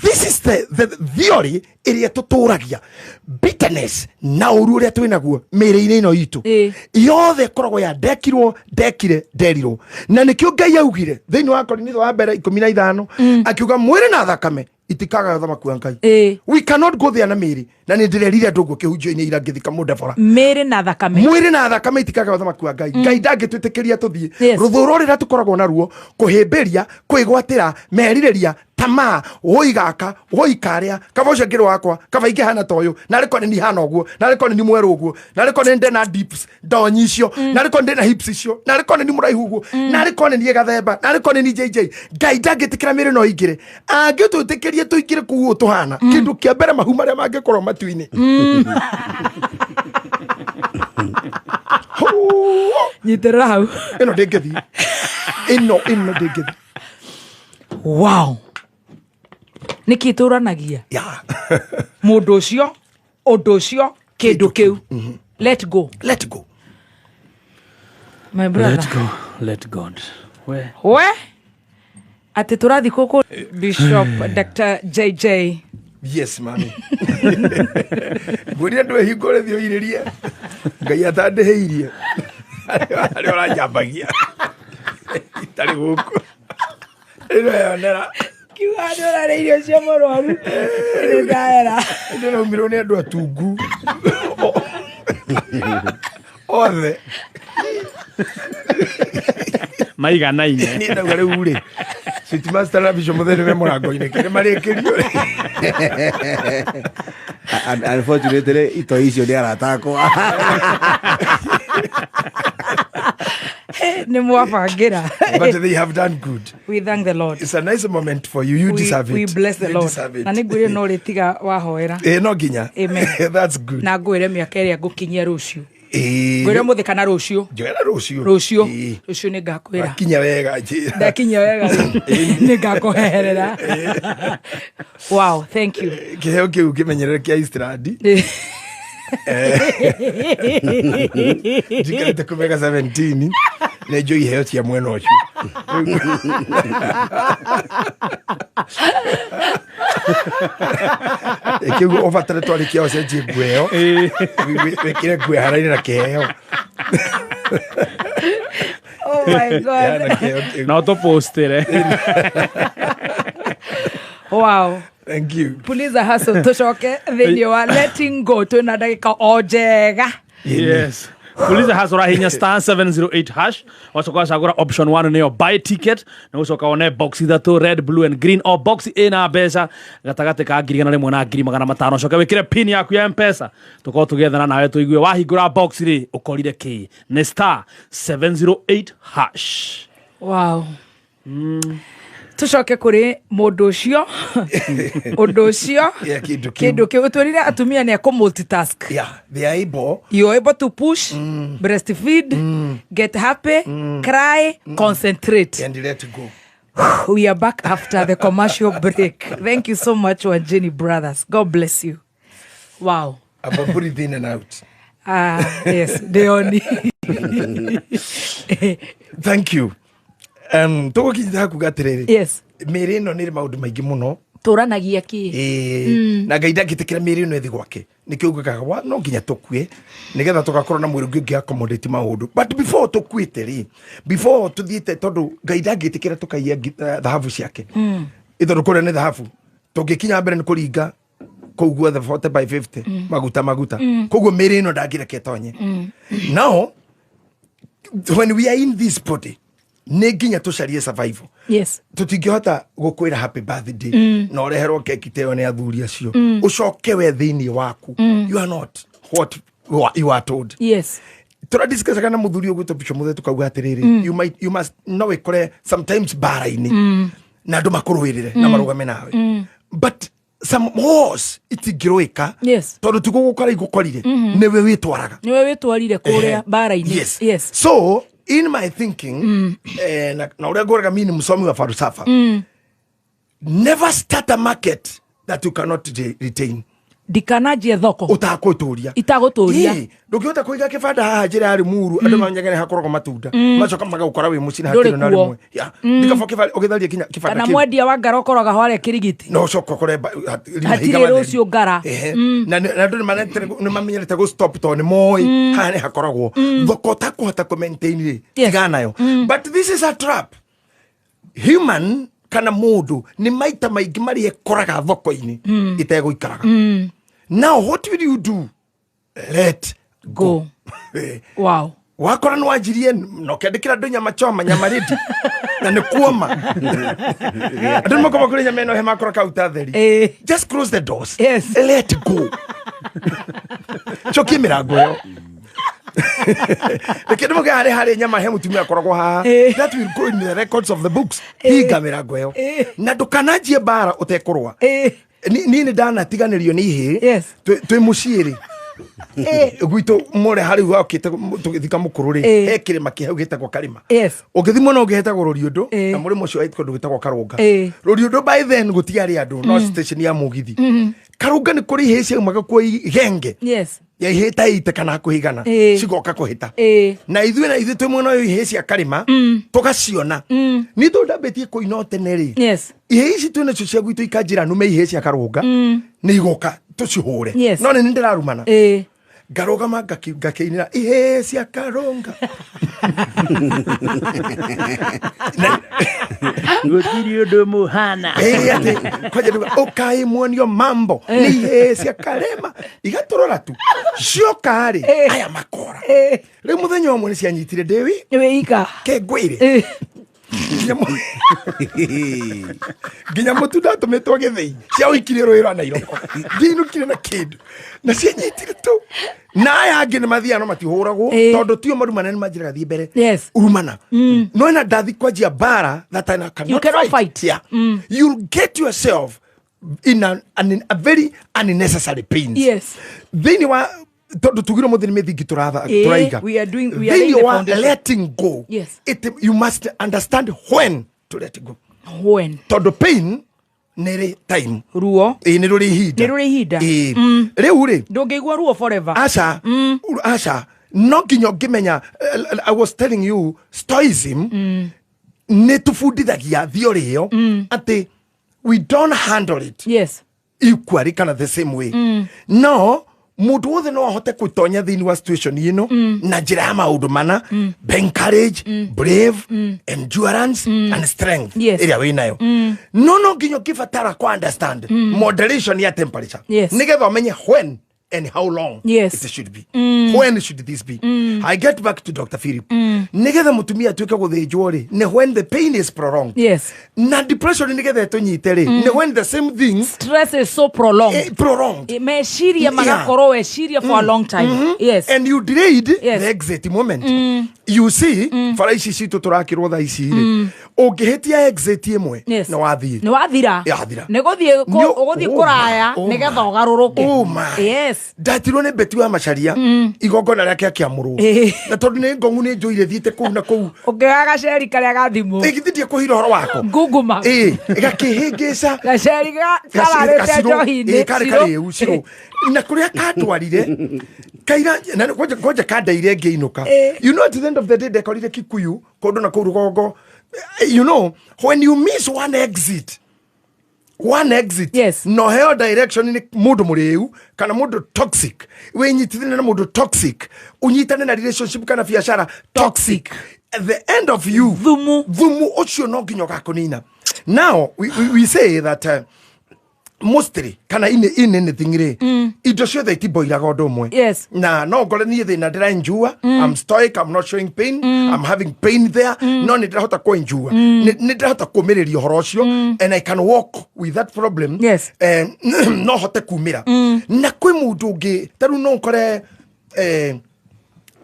this is the theory iria tuturagia bitterness na uru uria twinaguo miri-ini ino itu yothe koragwo ya nderirwo na nikio Ngai augire thiini wa Korinitho wa mbere 15 akiuga mwiri na thakame itikaga thamaku Ngai we cannot go there na miri na ni ndirerire ndugu kihunjio-ini ira ngithika mudebora mwiri na thakame itikaga thamaku Ngai Ngai ndangitwitikiria tuthie ruthuro rira tukoragwo naruo kuhimbiria kwigwatira meririria tama woigaka woikaria kavoce ngiro wakwa kavainge hana toyo nariko ni hana oguo nariko ni mweru oguo nariko ni ndena dips donyicio nariko ndena hips icio nariko ni muraihu oguo nariko ni gathemba nariko ni JJ Ngai ndangitikira miri no ingire angitwitikirie tuikire kuo tuhana kindu kia mbere mahu maria mangikorwo matu-ini nyiterera hau ino ndingithi ino ndingithi wow niki turanagia mundu ucio undu ucio kindu kiu let go my brother let God we ati turathi kuku Bishop Dr. JJ yes mami guria ndu hingore thio iririe Ngai atandiheirie ari ora jambagia itari guku ino yonera kiwandora reirio cia morwaru ni ndaera ndino miro ni andu atungu othe maiganaine ni ndauga riu ri City Master na Bishop Muthoni me murango-ini kire marikirio unfortunately ito icio ni aratakwa ni mwabangira but they have done good. We thank the Lord. It's a nice moment for you. You deserve it. We bless the Lord. Na niguire no ritiga wahoera. No ginya. Amen. That's good. Na ngwire miaka iria ngukinyia rucio. Ngwire muthi kana rucio. Njoera rucio. Rucio ni ngakwira. Kinya wega. Ndakinya wega. Ni ngakoherera. Wow, thank you. Kiheo kiu kimenyerere kia Istradi. Jikarite kumeka 17 nejo iheo cia mwena ucio Kiugo ovatare twarikia ocenjie nguo ĩyo wĩkĩre nguo haraine na kĩheo. Oh my God. No to postire. Wow. Thank you. Puliza hustle tucoke thĩinĩ wa letting go twĩna ndagĩka o njega. Yes. Puliza has hinya star 708 hash. Wacoka wacagũra option 1 nĩyo buy ticket. Na ũcoka one box ithatũ red, blue and green. O box ĩna mbeca gatagatĩ ka 1,100 na 500. Ũcoka wĩkĩre pin yaku ya M-Pesa. Tũkorwo tũgethana nawe tũigue wahingũra box rĩ ũkorire kĩ. Nĩ star 708 hash. Wow. Tucoke kuri mũndũ ũcio ũndũ ũcio kĩndũ kĩu tũrire atumia nĩ ekũ multitask. Yeah, they are able. You're able to push, breastfeed, get happy, cry, concentrate. And let go. We are back after the commercial break. Thank you so much, Wanjini brothers. God bless you. Wow. About breathe in and out. Yes, Deoni. Thank you. Tũgũkinyĩra kuga atĩrĩrĩ. Yes. Mĩrĩ ĩno nĩ maũndũ maingĩ mũno. Tũranagia kĩ? Na Ngai ndangĩtĩkĩra mĩrĩ ĩno ĩthi gwake. Nĩkĩo ũgĩkaga no nginya tũkue nĩgetha tũgakorwo na mwĩrĩ ũngĩ accommodate maũndũ. But before tũkuĩte rĩ, before tũthiĩte tondũ Ngai ndangĩtĩkĩra tũkaiya thahabu ciake. Ithondũ kũrĩa nĩ thahabu. Tũngĩkinya mbere nĩ kũringa kũu guothe 40/50 maguta. Koguo mĩrĩ ĩno ndangĩreke tonye. Now, when we are in this body, nĩ nginya tũcarie survival. Yes. Tũtingĩhota gũkwĩra happy birthday na ũreherwo keki teo nĩ athuri acio ũcoke we thĩinĩ waku. You are not what you are told. Yes. Tũradiscuss na mũthuri ũgwĩtwo Bishop Mũthee tukauga atĩrĩrĩ, you must no wĩkore sometimes bara-inĩ na andũ makũrũĩrĩre na marũgame nawe. But some wars itingĩrũĩka tondũ tigũgũkora igũkorire nĩwe wĩtwaraga kũrĩa bara-inĩ. Yes. So in my thinking, na uria ngoraga mimi ni msomi wa falsafa, never start a market that you cannot retain. Ndikananjie thoko utakuturia itagũtũria. Ndũngĩhota kũiga kĩbanda haha njĩra ya Limuru andũ manyagane hakoragwo matunda macoka magaũkora wĩ mũcina hatirĩ na rĩmwe. Ndikaboke ũgĩtharia kinya kĩbanda kana mwendia wa ngara ũkoraga harĩa Kĩrigiti no coka kore hatirĩ rũciũ ngara. Na andũ nĩ mamenyerete gũ stop to nĩ moĩ haha nĩ hakoragwo thoko ũtakũhota kũ maintain tigana nayo. But this is a trap. Human kana mũndũ nĩ maita maingĩ marĩa ekoraga thoko-inĩ itegũikaraga. Now what will you do? Let go. Wow. Wakora nĩ wanjirie no kĩandĩkĩra andũ nyama choma nyama ready na nĩ kuoma andũ nĩ makoma kũrĩa nyama ĩno he makora kauta theri. Just close the doors. Yes. Let go. Chokie mĩrango ĩyo. Lakini mga hali nyama he mutumia akoragwo haha. That will go in the records of the books. Higa mĩrango ĩyo. Na ndũkananjie bara ũtekorwa. Ni ndanatiganĩrio nĩ ihĩ. Twĩ mũciĩ rĩ. Gwitũ mũre harĩ wakĩte tũgĩthika mũkũrũ rĩ. He kĩrĩma kĩhau gĩtagwo Karĩma. Ũngĩthi mũno ũngĩhetagwo Rũriũndũ na mũrĩmo ũcio wĩtagwo kũndũ gĩtagwo Karũnga. Rũriũndũ by then gũtiarĩ andũ no station ya mũgithi. Karũnga nĩ kũrĩ ihĩ ciaumaga kwa igenge. Ya ihĩta ite kana kũhigana cigoka kũhĩta na ithuĩ twĩ mwena ũyũ ihĩ cia Karĩma tũgaciona nĩ tũndambĩtie kũina tene rĩ ihĩ ici twĩ nacio cia gwitũ ikanjĩra nũme ihĩ cia Karũnga nĩ igoka tũcihũre no nĩ ndĩrarumana ngarũgama ngakĩinĩra ihĩ cia Karũnga gũtirĩ ũndũ mũhana ũkaĩ muonio mambo nĩ ihĩ cia Karĩma igatũrora tu cioka rĩ aya makora rĩu mũthenya ũmwe nĩ cianyitire ndĩ ika kengwĩre nginya mũtu ndatũmĩtwo Gĩthĩi cia ũikire rũĩ rwa Nairoko ndinũkire na kĩndũ na cianyitire tu na aya angĩ nĩ mathiaga no matihũragwo tondũ tio marumana nĩ manjĩraga thiĩ mbere urumana no ĩna ndathi kwanjia bara that I cannot fight. Yeah. You'll get yourself in a very unnecessary pains. Thĩinĩ wa tondũ tugire mũthĩ nĩ mĩthingi tũraiga thĩinĩ wa letting go. You must understand when to let go. Tondũ pain nĩ time ruo nĩ rũrĩ ihinda rĩu rĩ ndũngĩigua ruo forever. Aca no nginya ũngĩmenya. I was telling you stoicism nĩ tũbundithagia theory ĩyo atĩ we don't handle it equally kana the same way no mundu wothe no ahote kutonya thini wa situation ino na njira ya maundu mana being courage brave endurance and strength area we nayo no nginyo kifatara ku understand moderation ya temperature nigetha umenye when and how long it should be when should this be I get back to Dr. Philip nigetha mutumia tuike guthinjwo ri ne when the pain is prolonged na depression nigetha tunyite ri ne when the same thing stress is so prolonged meshiria magakoro weshiria for a long time and you delayed the exit moment you see fara ici citu turakirwo tha ici ri ungihitia exit imwe ni wathira ni guthie kuraya nigetha ugaruruke ndatirwo nä mbeti wa macaria igongona rä ake akäamå na tondå nä ngongu nä njå ire thiä kå u na kå u å ngä ga gaceri karä a gathimå githindie kå hira å horo wako ngunguma gakä hä ngä ca gaceri kararä te njohi-inä karä karä u cirå na kå rä a kandwarire kaira ngoja kandaire ngä inå ka you know at the end of the day ndekorire Kikuyu kå ndå na kå u rũgongo you know when you miss one exit no heo direction ni mundu muriu kana mundu toxic we nyitithane na mundu toxic unyitane na relationship kana biashara toxic at the end of you thumu ucio no nginyo gakunina now we say that mostly kana ine thingire indo ciothe itiboiraga undu umwe na no ngore nie thina ndiranjua I'm stoic, I'm not showing pain I'm having pain there no ndirahota kuenjua ndirahota kumiriria horo ucio and I can walk with that problem no hote kumira na kwi mundu ungi taru no nkore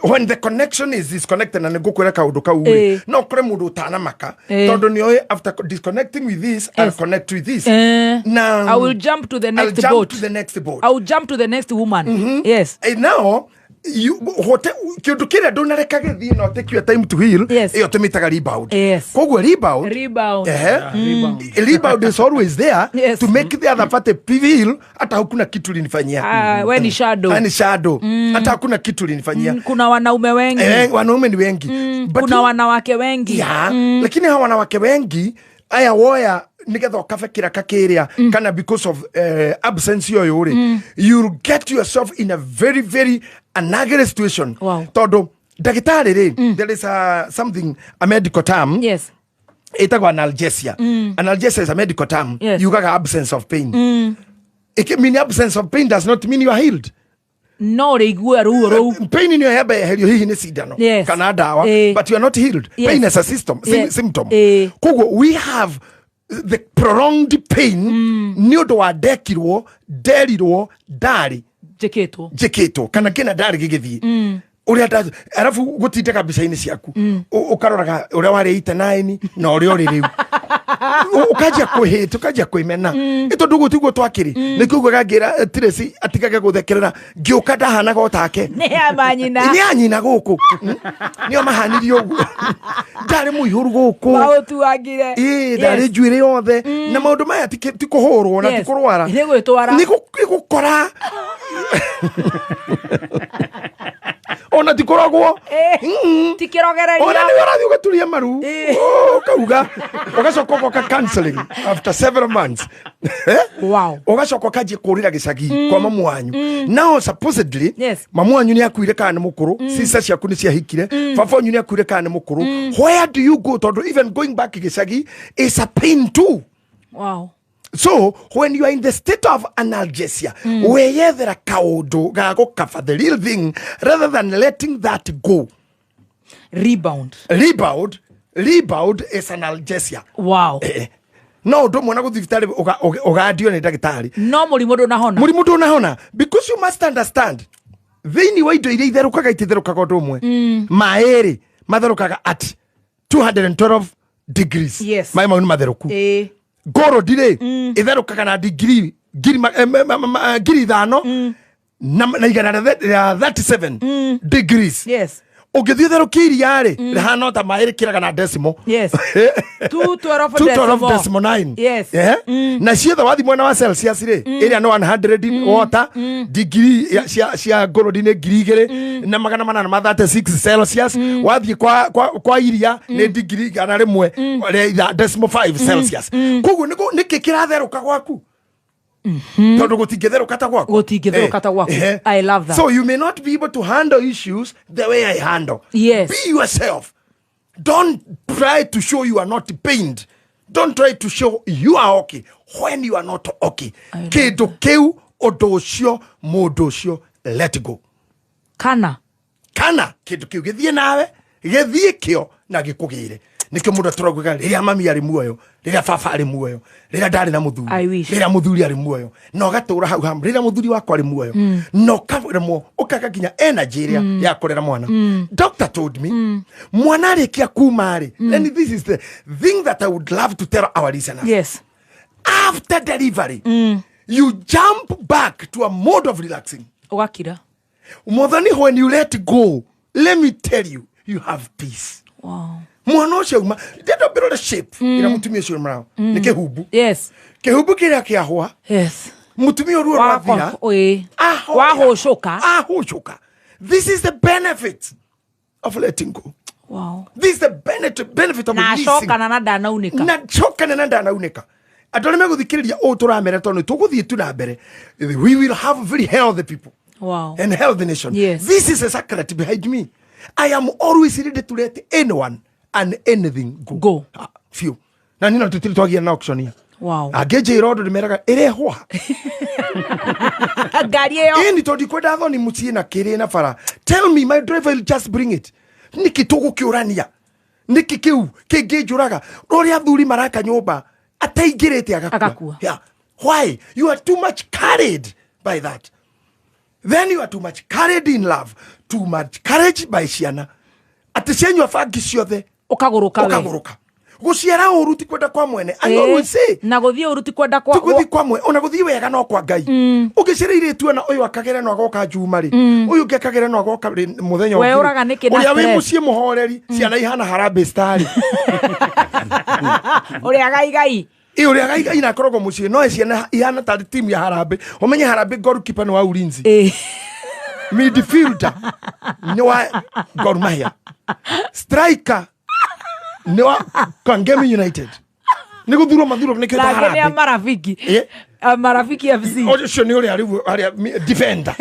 when the connection is disconnected na ngukwira kaundu kau no kore mundu utana maka tondu ni oy after disconnecting with this I'll connect with this now I will jump to the next boat I will jump to the next woman and now you hote kindu kire ndunareka githii no take your time to heal iyo tumitaga rebound koguo rebound rebound is always there to make the other party feel hata hakuna kitu linifanyia we ni shadow hata hakuna kitu linifanyia kuna wanaume wengi wanaume ni wengi kuna wanawake wengi lakini hawa wanawake wengi aya woya nigetha ukabe kiraka kiria kana because of absence yoyo ri you'll get yourself in a very very anagere situation todo dagitari ri there is something a medical term itagwa analgesia analgesia is a medical term you got absence of pain it mean absence of pain does not mean you are healed no reigua ruo pain in your head helio hihi ni sidano kana dawa but you are not healed pain is a symptom kugo we have the prolonged pain ni undu wa derirwo ndari jeketwo kana kina ndari gigithii uria arafu gutindeka bica-ini ciaku ukaroraga uria wari 89 na uria uri riu ukajia kuhita ukajia kuimena ito ndugu tiguo twakiri nikiguo gagira Tracy atigage guthekerera ngiuka ndahanaga otake ni anyina guku nio mahanirio uguo ndari muihuru guku mautu agire ndari njuire yothe na maundu maya tikuhurwo na tikurwara ni gukora ona tikoragwo tikirogereria ona ni warathi ugaturia maru kauga ugacoka ka counseling after several months ugacoka kaje kurira gicagi kwa mamu wanyu now supposedly mamu wanyu ni akuire kana mukuru sisa ciaku ni ciahikire baba wanyu ni akuire kana mukuru where do you go tondu even going back gicagi is a pain too so when you are in the state of analgesia weyethera kaundu gago kaba the real thing rather than letting that go rebound is analgesia no ndo mwana guthibitari ugadio ni ndagitari no murimu ndunahona because you must understand thini wa indo iria itherukaga ititherukaga undu umwe maeri matherukaga at 212 degrees mai mau ni matheruku goro dire itherukaga na degree giri thano na igana na 37 degrees ugithie therukiria ri rihana ta mairi kiraga na decimal 212.9 na ciethe wathi mwena wa Celsius ri iria no 100 water degree cia goro ni ngiri igiri na magana manana ma 36 Celsius wathi kwa iria ni degree gana rimwe decimal 5 Celsius kugu niki kiratheruka gwaku tondu gutingitherũka ta gwako Gutingitherũka ta gwako. I love that. So you may not be able to handle issues the way I handle. Yes. Be yourself. Don't try to show you are not pained. Don't try to show you are okay when you are not okay. Kindu kiu undu ucio mundu ucio let go. Kana Kindu kiu githie nawe githie kio na gikugire. Nikio mundu aturaguga riria mami ari muoyo, riria baba ari muoyo, riria ndari na muthuri, riria muthuri ari muoyo, no gatura hau ham riria muthuri wakwa ari muoyo, no kavremo ukaga ginya energy ria ya kurera mwana. Doctor told me mwana arikia kumari, and this is the thing that I would love to tell our listeners. yes. After delivery, you jump back to a mode of relaxing. Ugakira. Modhani when you let go, let me tell you, you have peace. Wow. Mwana ucio uma ndendo biro the shape ira mutumia ucio mrao ni kihubu Yes. kihubu kiria kiahwa Yes. mutumia ruo rwathira Wahũcũka. ahũcũka. This is the benefit of letting go. Wow. This is the benefit of Na releasing. acokana na ndanaunika. Na chokana na ndanaunika. Andũ arĩa megũthikĩrĩria ũũ tũramera tondũ tũgũthiĩ tu na mbere, we will have very healthy people. Wow. And healthy nation. Yes. This is a secret behind me. I am always ready to let anyone and anything go. Few. Na nina tutiri twagia na auction here. Wow. Ageje irodo nimeraga irehwa. Ngari ĩyo. Ini todi kwenda thoni mucie na kiri na bara. Tell me my driver will just bring it. Niki tugukiurania. Niki kiu kingijuraga. Rori athuri maraka nyumba. Ataingirite agakua. Yeah. Why? You are too much carried by that. Then you are too much carried in love. Too much carried by ciana. Ati cianyu abangi ciothe Ukaguruka. Guciara uruti kwenda kwa mwene. I always say. Na guthie uruti kwenda kwa. Tuguthi kwa mwe. Ona guthie wega no kwa Ngai. Ugicireire tu na uyu akagere no agoka juma ri. Uyu ngekagere no agoka muthenya we uraga niki na. Uria wi mucie muhoreri. Ciana ihana harambe stari. Uria gai. Uria gai na korogo mucie no ciana ihana ta team ya harambe. Umenye harambe goalkeeper no wa Ulinzi. Midfielder ni wa Gor Mahia. Striker ni wa Kangemi United. Ni guthuro mathuro ni kita harambe. Na marafiki. Marafiki FC. Ojo ni ule ali defender.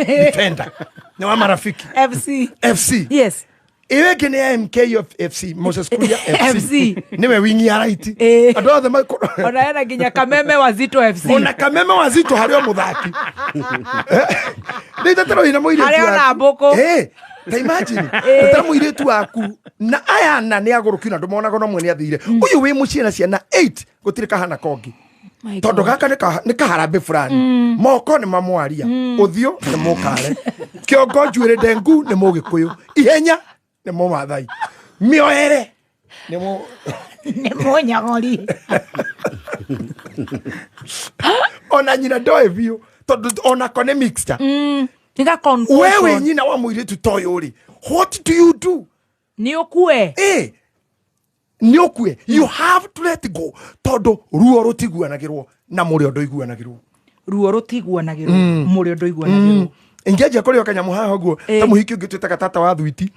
Ni wa marafiki. FC. Yes. Iwe kene MK of FC, Moses Kuria FC. Niwe wingi ya right. Ando othe ona ena ginya Kameme Wazito FC. Ona Kameme Wazito hario muthaki. Ni tatero ina moire tu. Hario na mboko. Ta imagine. Tatero moire tu aku. Na aya na ni aguruki na ndumona gono mwe ni athire. Uyu wi mucie na ciana 8 gutire kahana kongi. Tondu gaka ni kaharambe fulani. Moko ni mamwaria. Uthio ni mukare. Kiongo njuire dengu ni mugikuyu. Ihenya ni mo mathai. Mioere ni mo nyagori. Ona nyina ndoe biu tondu ona kone mixture. Nika confusion. Wewe nyina wa muire tu toyo ri. What do you do? Ni okue. Ni okue. You have to let go. Tondu ruo rutiguanagirwo na muri ondo iguanagirwo. Ruo rutiguanagirwo muri ondo iguanagirwo. Ingeje kuri okanyamu haha guo ta muhiki ungitwita tata wa thwiti.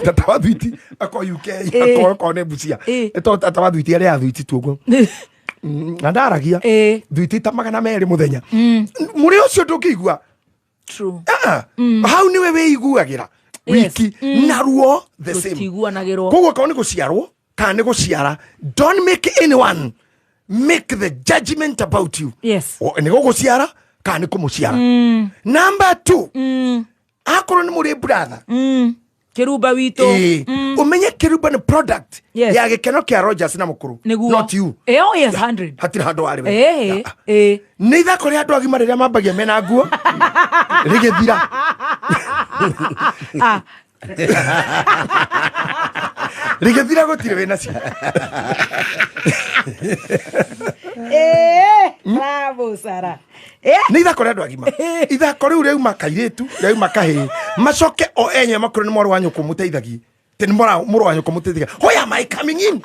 Tata wa thwiti ako UK ako ne bucia. Eto tata wa thwiti ari a thwiti tu guo. Ndaragia thwiti ta magana meri muthenya. Muri ucio ndukigua. True. How ni wewe iguagira wiki na ruo the same. Tiguanagirwo. Koguo kaone guciarwo kana guciara. Don't make anyone make the judgment about you. Yes. Ni guciara kana kumuciara. Number 2. Akoro ni muri brother. Kiruba wito. Umenye Kiruba ni product ya gikeno kia Rogers na mukuru. Not you. Oh yes, 100. Hatira handu ari we. Ni ithako ria andu agima riria mambagia mena nguo. Rigithira. Rigithira gutire wena cio. Bravo Sara. Ni ithako ria andu agima. Ithako riu reuma kairitu, reuma kahi. Macoke o enye makuru ni mwaru wa nyuko muteithagie. Teni mwaru wa nyuko muteithagie. Why am I coming in?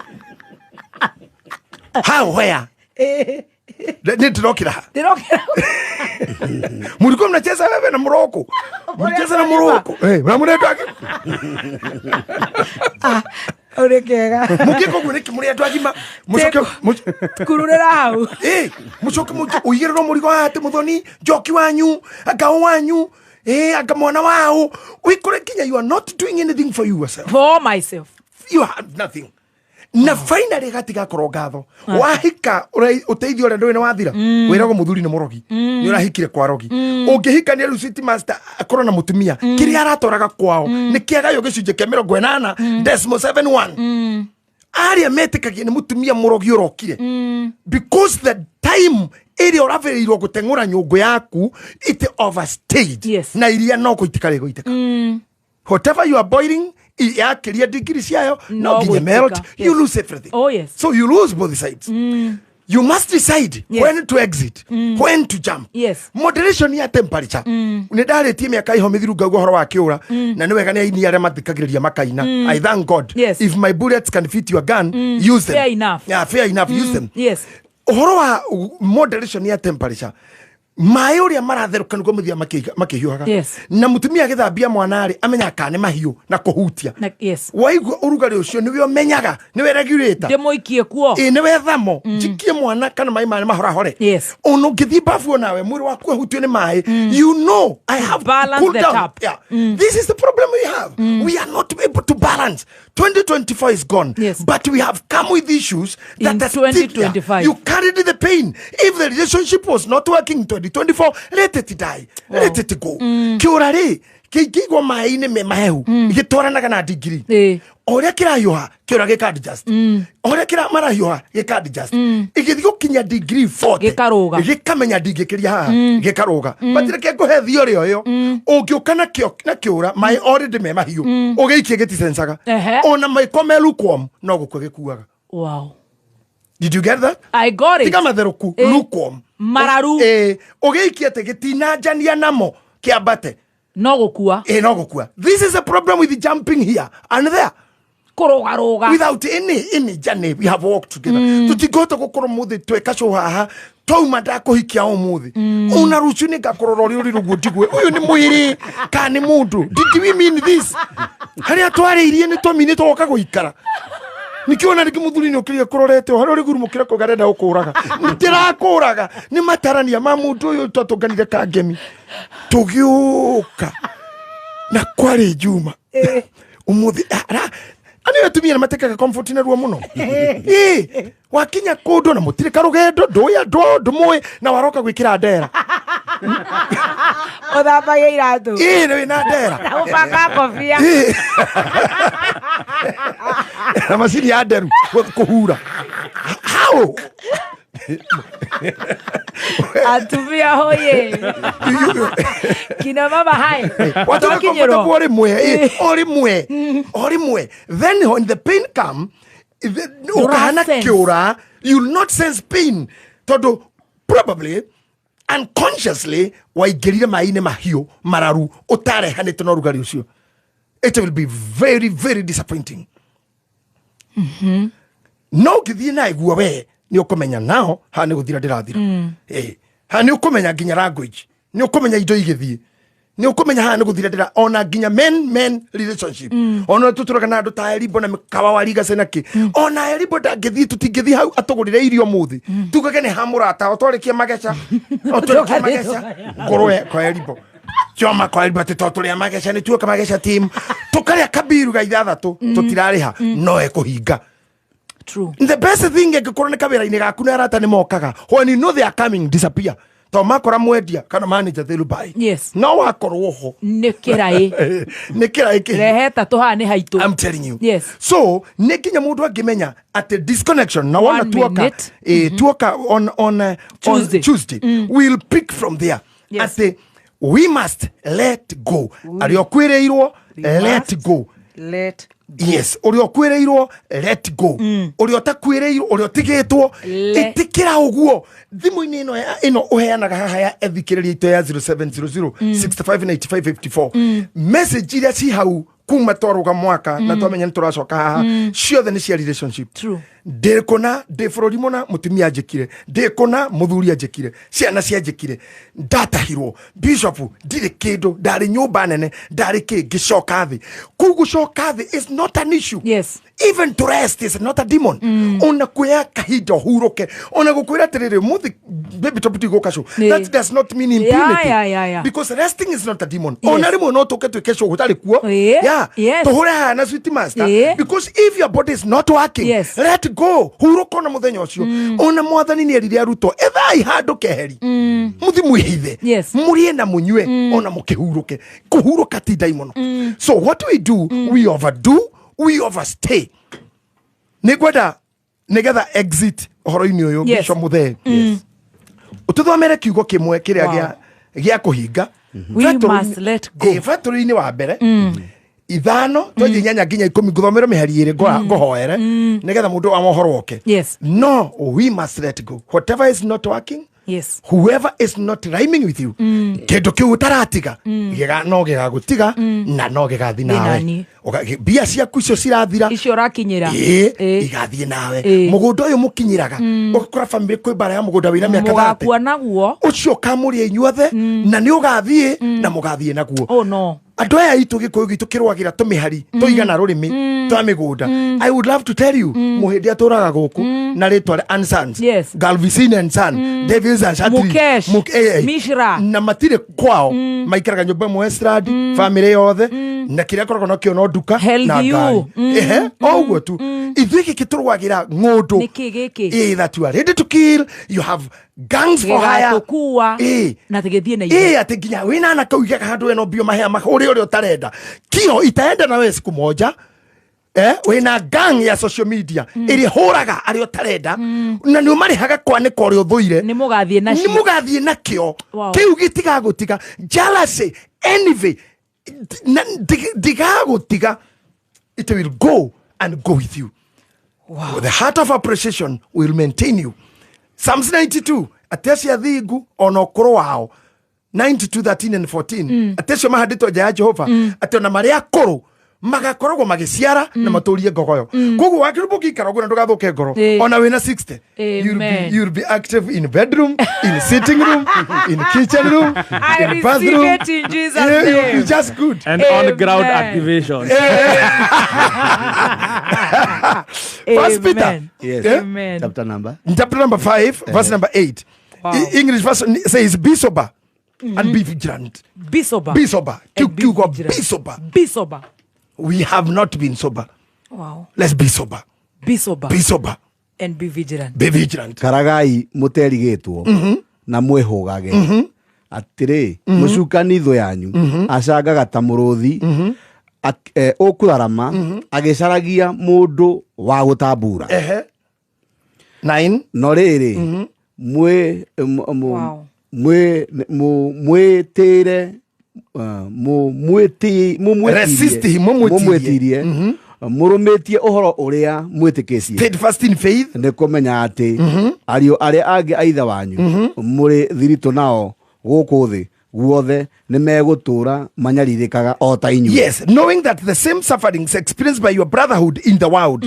How where? Ni ndorokira. Mlikuwa mnacheza wewe na Morocco. Mnacheza na Morocco. Na mnaenda ore kega mugiko gune kimuri andu agima mucoke kururira hau mucoke uigiriro murigo ati muthoni njoki wanyu ngao wanyu anga mwana wao wikore kinya you are not doing anything for yourself, for myself, you have nothing. Na finally gatiga korongatho wahika uteithio ore ndwene wathira wirago muthuri ni murogi ni urahikire kwa rogi ungihika ni Lucity Master akoro na mutumia kiri aratoraga kwao ni kiagayo gicunje kia 80.71 aria metikagie ni mutumia murogi urokire because the time iri oraverirwo gutengura nyungu yaku it overstayed. Yes. Na iria no kuitikare goiteka whatever you are boiling yakiria degree ciayo no ginya melt, you lose everything. Oh yes. So you lose both sides. You must decide when to exit, when to jump. Yes. Moderation ya temperature. Ni ndaritie miaka iho mithiru ngauga horo wa kiura na ni wega ni aini aria mathikagiriria makaina. I thank God. Yes. If my bullets can fit your gun, use them. Fair enough. Yeah, fair enough. Use them. Yes. Horo wa moderation ya temperature. Mai uria maratherũka niguo muthia makihiũhaga. Yes. Na mutumia agithambia mwana ri amenya kana mahiũ na kuhutia. Yes. Waigua urugari ucio niwe umenyaga niwe regulator. Ndemoikie kuo. Niwe thamo jikie mwana kana mai mahora hore. Yes. Ono ngithi bafu nawe mwiri waku ahutio ni mai. You know I have balance cool the down. tap. Yeah. This is the problem we have. We are not able to balance. 2024 is gone. Yes. But we have come with issues that In are still there. 2025. You carried the pain. If the relationship was not working in 2024, let it die. Wow. Let it go. Kiura ri kigwa mai-ini me mahehu igitwaranaga na degree. Oria kirahiuha kiura gika-adjust. Oria marahiuha gika-adjust. Igithii gukinya degree 40 gikaruga gikamenya ndingikiria haha gikaruga. Batire ke nguhe thiori oyo ungiuka na kiura mai already me mahiu ugiikie gitisensaga ona maiko me lukewarm no gukua gikuaga. Wow. Did you get that? I got it. Tiga matheruku lukewarm mararu ugiikie te gitinanjania namo kiambate no gukua no gukua. This is a problem with jumping here and there kurugaruga without any journey. We have walked together. Tutigota gukoro muthi twekacho haha twauma ndakuhikia umuthi una rucio ni ngakorora uri ruguo ndigwe uyu ni mwiri ka ni mundu. Did we mean this? Haria twariirie ni twamini twoka guikara nikiona nikimuthuri ni ukiria kurorete hari uri guru mukira ko garenda ukuraga ndirakuraga ni matarania ma mundu uyu twatunganire ka ngemi tugiuka na kwari juma umuthi ani atumia na matekaga comfort na ruo muno wakinya kundu na mutire karugendo nduya ndumwe na waroka gwikira ndera uthambagia iratu ni na ndera na ubaka kofia na macini ya nderu kuhura how atumia hoye kina mama hai wataka comfortable ori mwe then when the pain come ukahana kiura you'll not sense pain todo probably unconsciously waigirire mai-ini mahiu mararu utarehanite no rugari ucio. It will be very very disappointing. No githii na igua we ni ukumenya nao ha ni guthira ndirathira ha ni ukumenya nginya language ni ukumenya indo igithii ni ukumenya ha ni guthira ndira ona nginya men relationship ona tuturaga na andu ta Elibo na mikawa wa liga senaki ona Elibo ndangithii tutingithii hau atugurire irio muthi tugage ni hamurata otwarikie mageca ngorwe kwa Elibo choma kwa Elibo tutoturia mageca ni tuoka mageca team tukaria kabiru ga ithathatu tutirariha no ekuhinga. True. The best thing ingikora ni kawira-ini gaku na arata ni mokaga when you know they are coming disappear to makora mwendia kana manager they will buy. Yes. No wakorwo ho nikirai reheta tuhane haitu. I'm telling you. Yes. So nekinya mundu angimenya at a disconnection na wana tuoka on Tuesday we'll pick from there. Yes. At we must let go. Ari okwireirwo let go. Let yes uri okwireirwo let go uri otakwireirwo uri otigitwo itikira uguo thimu-ini ino uheanaga haha ya ethikiriria ito ya 0700 659554 message iria ci hau kuma twaruga mwaka na twamenya nituracoka haha ciothe ni cia relationship. True. ndikona ndi bururi mona mutumia njikire ndikona muthuri njikire ciana cia njikire ndatahirwo bishop ndiri kindu ndari nyumba nene ndari ki gicoka thi kugucoka thi is not an issue. Yes. Even to rest is not a demon. Ona kuya kahinda huruke ona gukwira tiriri muthi baby topic go kasho. That does not mean impunity. Yeah. Because resting is not a demon. Yes. Ona rimwe no toke twikesho gutari kuo. Yeah. Yes. Tuhure hana sweet master. Yeah. Because if your body is not working, yes, let go. Huruko na muthenya ucio. Ona mwathani ni erire aruto ethai handu keheri. Muthi mwihithe. Yes. Murie na munywe ona mukihuruke. Kuhuruka ti daimono. So what do? We overdo. We overstay. Nigwada nigetha exit horo-ini uyu Bishop Muthee. Yes. Ututhomere kiugo kimwe kiria gia kuhinga. We must let go. Factory-ini wa mbere. Ithano twenye nyanya nginya 10 nguthomere mihari iri ngohoere nigetha mundu amohoroke. Yes. No, we must let go. Whatever is not working, yes, whoever is not rhyming with you, kindu kiu utaratiga giga no giga gutiga na no gigathi nawe bia ciaku icio cirathira icio rakinyira igathie nawe mugunda uyu mukinyiraga ukora family kwi bara ya mugunda wina miaka 30 mugakua naguo ucio kamuria inyuothe na ni ugathie na mugathie naguo. Oh no. Andu aya itu gikuyu gitu kirwagira tumihari tuigana rurimi twa migunda. I would love to tell you muhindi aturaga guku na ritwa Ansans, yes, Galvin and Son, Davis and Shatri, Mishra na matire kwao maikaraga nyumba mwe Estrad family yothe na kiria koroko no kio no duka na ngai oguo tu ithuiki kiturwagira ngundu niki giki that you are ready to kill, you have gangs for hire tukua na tegethie na ile ati nginya wina na kauiga handu eno bio mahea mahuri uri utarenda kio itaenda na wewe siku moja wina gang ya social media iri huraga ari utarenda na ni umarihaga kwaniko uri uthuire ni mugathie nakio kiu gitiga gutiga jealousy envy digagutiga it will go and go with you. Wow. The heart of appreciation will maintain you. Psalms 92 atesia thigu ona okoro wao 92:13 and 14 atesio mahadito ja Jehova atona maria koro magakoragwo magiciara na maturie ngogoyo koguo wakirubu gikarago na ndugathuke ngoro ona wina 60 you'll be active in bedroom, in sitting room, in kitchen room, in bathroom. In Jesus' name. You'll be just good and on ground activation. First Peter, yes. Amen. Chapter number 5 verse number 8. Wow. English version says be sober and be vigilant. Be sober. Be sober. Be sober. Be sober. We have not been sober. Wow. Let's be sober. Be sober. Be sober. And be vigilant. Be vigilant. Karagai muterigitwo na mwihugage atiri mucukani tho yanyu acangaga ta muruthi ukurarama agicaragia mundu wa gutambura 9 no riri mwitire mumwitirie murumitie uhoro uria mwitikicie steadfast in faith ni kumenya ati ario aria angi aitha wanyu muri thirito nao guku thi guothe ni megutura manyaririkaga o ta inyu. Yes, knowing that the same sufferings experienced by your brotherhood in the world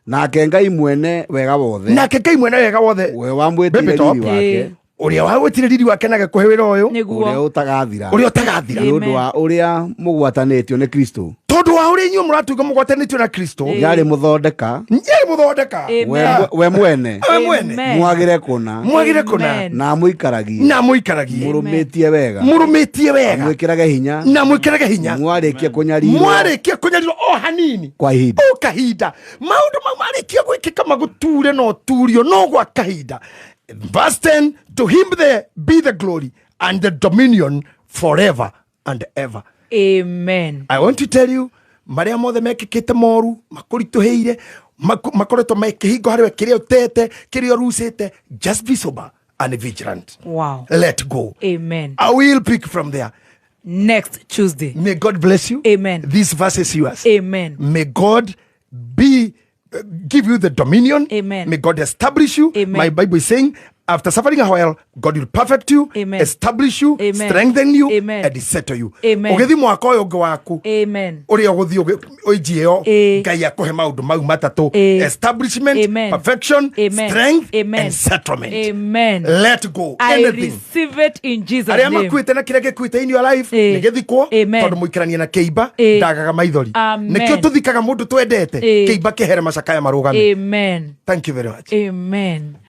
nake Ngai mwene wega wothe we wamwitire riri wake uria wagwetire riri wake na gakuhe wira uyu uria utagathira nundu wa uria mugwatanitio ni Kristo tondu wa uria inyuĩ mũratuĩka mũgwatanĩtio na Kristo yarĩ mũthondeka we mwene mwagĩre kũna na mũikaragie mũrũmĩtie wega mwĩkĩrage hinya mwarĩkia kũnyarirwo o hanini kwa ihinda o kahinda maũndũ mau marĩkia gwĩkĩka magũture no turio no gwa kahinda. Verse 10, to him there be the glory and the dominion forever and ever. Amen. I want to tell you, maria mothe mekikite moru makurituheire makoretwo mekihingo hariwe kiria utete kiria urusite, just be sober and vigilant. Wow. Let go. Amen. I will pick from there next Tuesday. May God bless you. Amen. This verse is yours. Amen. May God give you the dominion. Amen. May God establish you. Amen. My Bible is saying, After suffering a while, God will perfect you, Amen. establish you, Amen. strengthen you, Amen. and settle you. Amen. Ugithi mwaka uyu ungi waku Amen. uria uguthi uinjio Eh. Ngai akuhe maundu mau matatu: Eh. establishment, Amen. perfection, Amen. strength, Amen. and settlement. Amen. Let go I anything. receive it in Jesus' Aria name. makuite na kire gikuite in your life Eh. ni githikwo Amen. tondu muikarania na kiimba Eh. ndagaga maithori Amen. nikio tuthikaga mundu twendete Eh. kiimba kihere macakaya marugame. Amen. Thank you very much. Amen.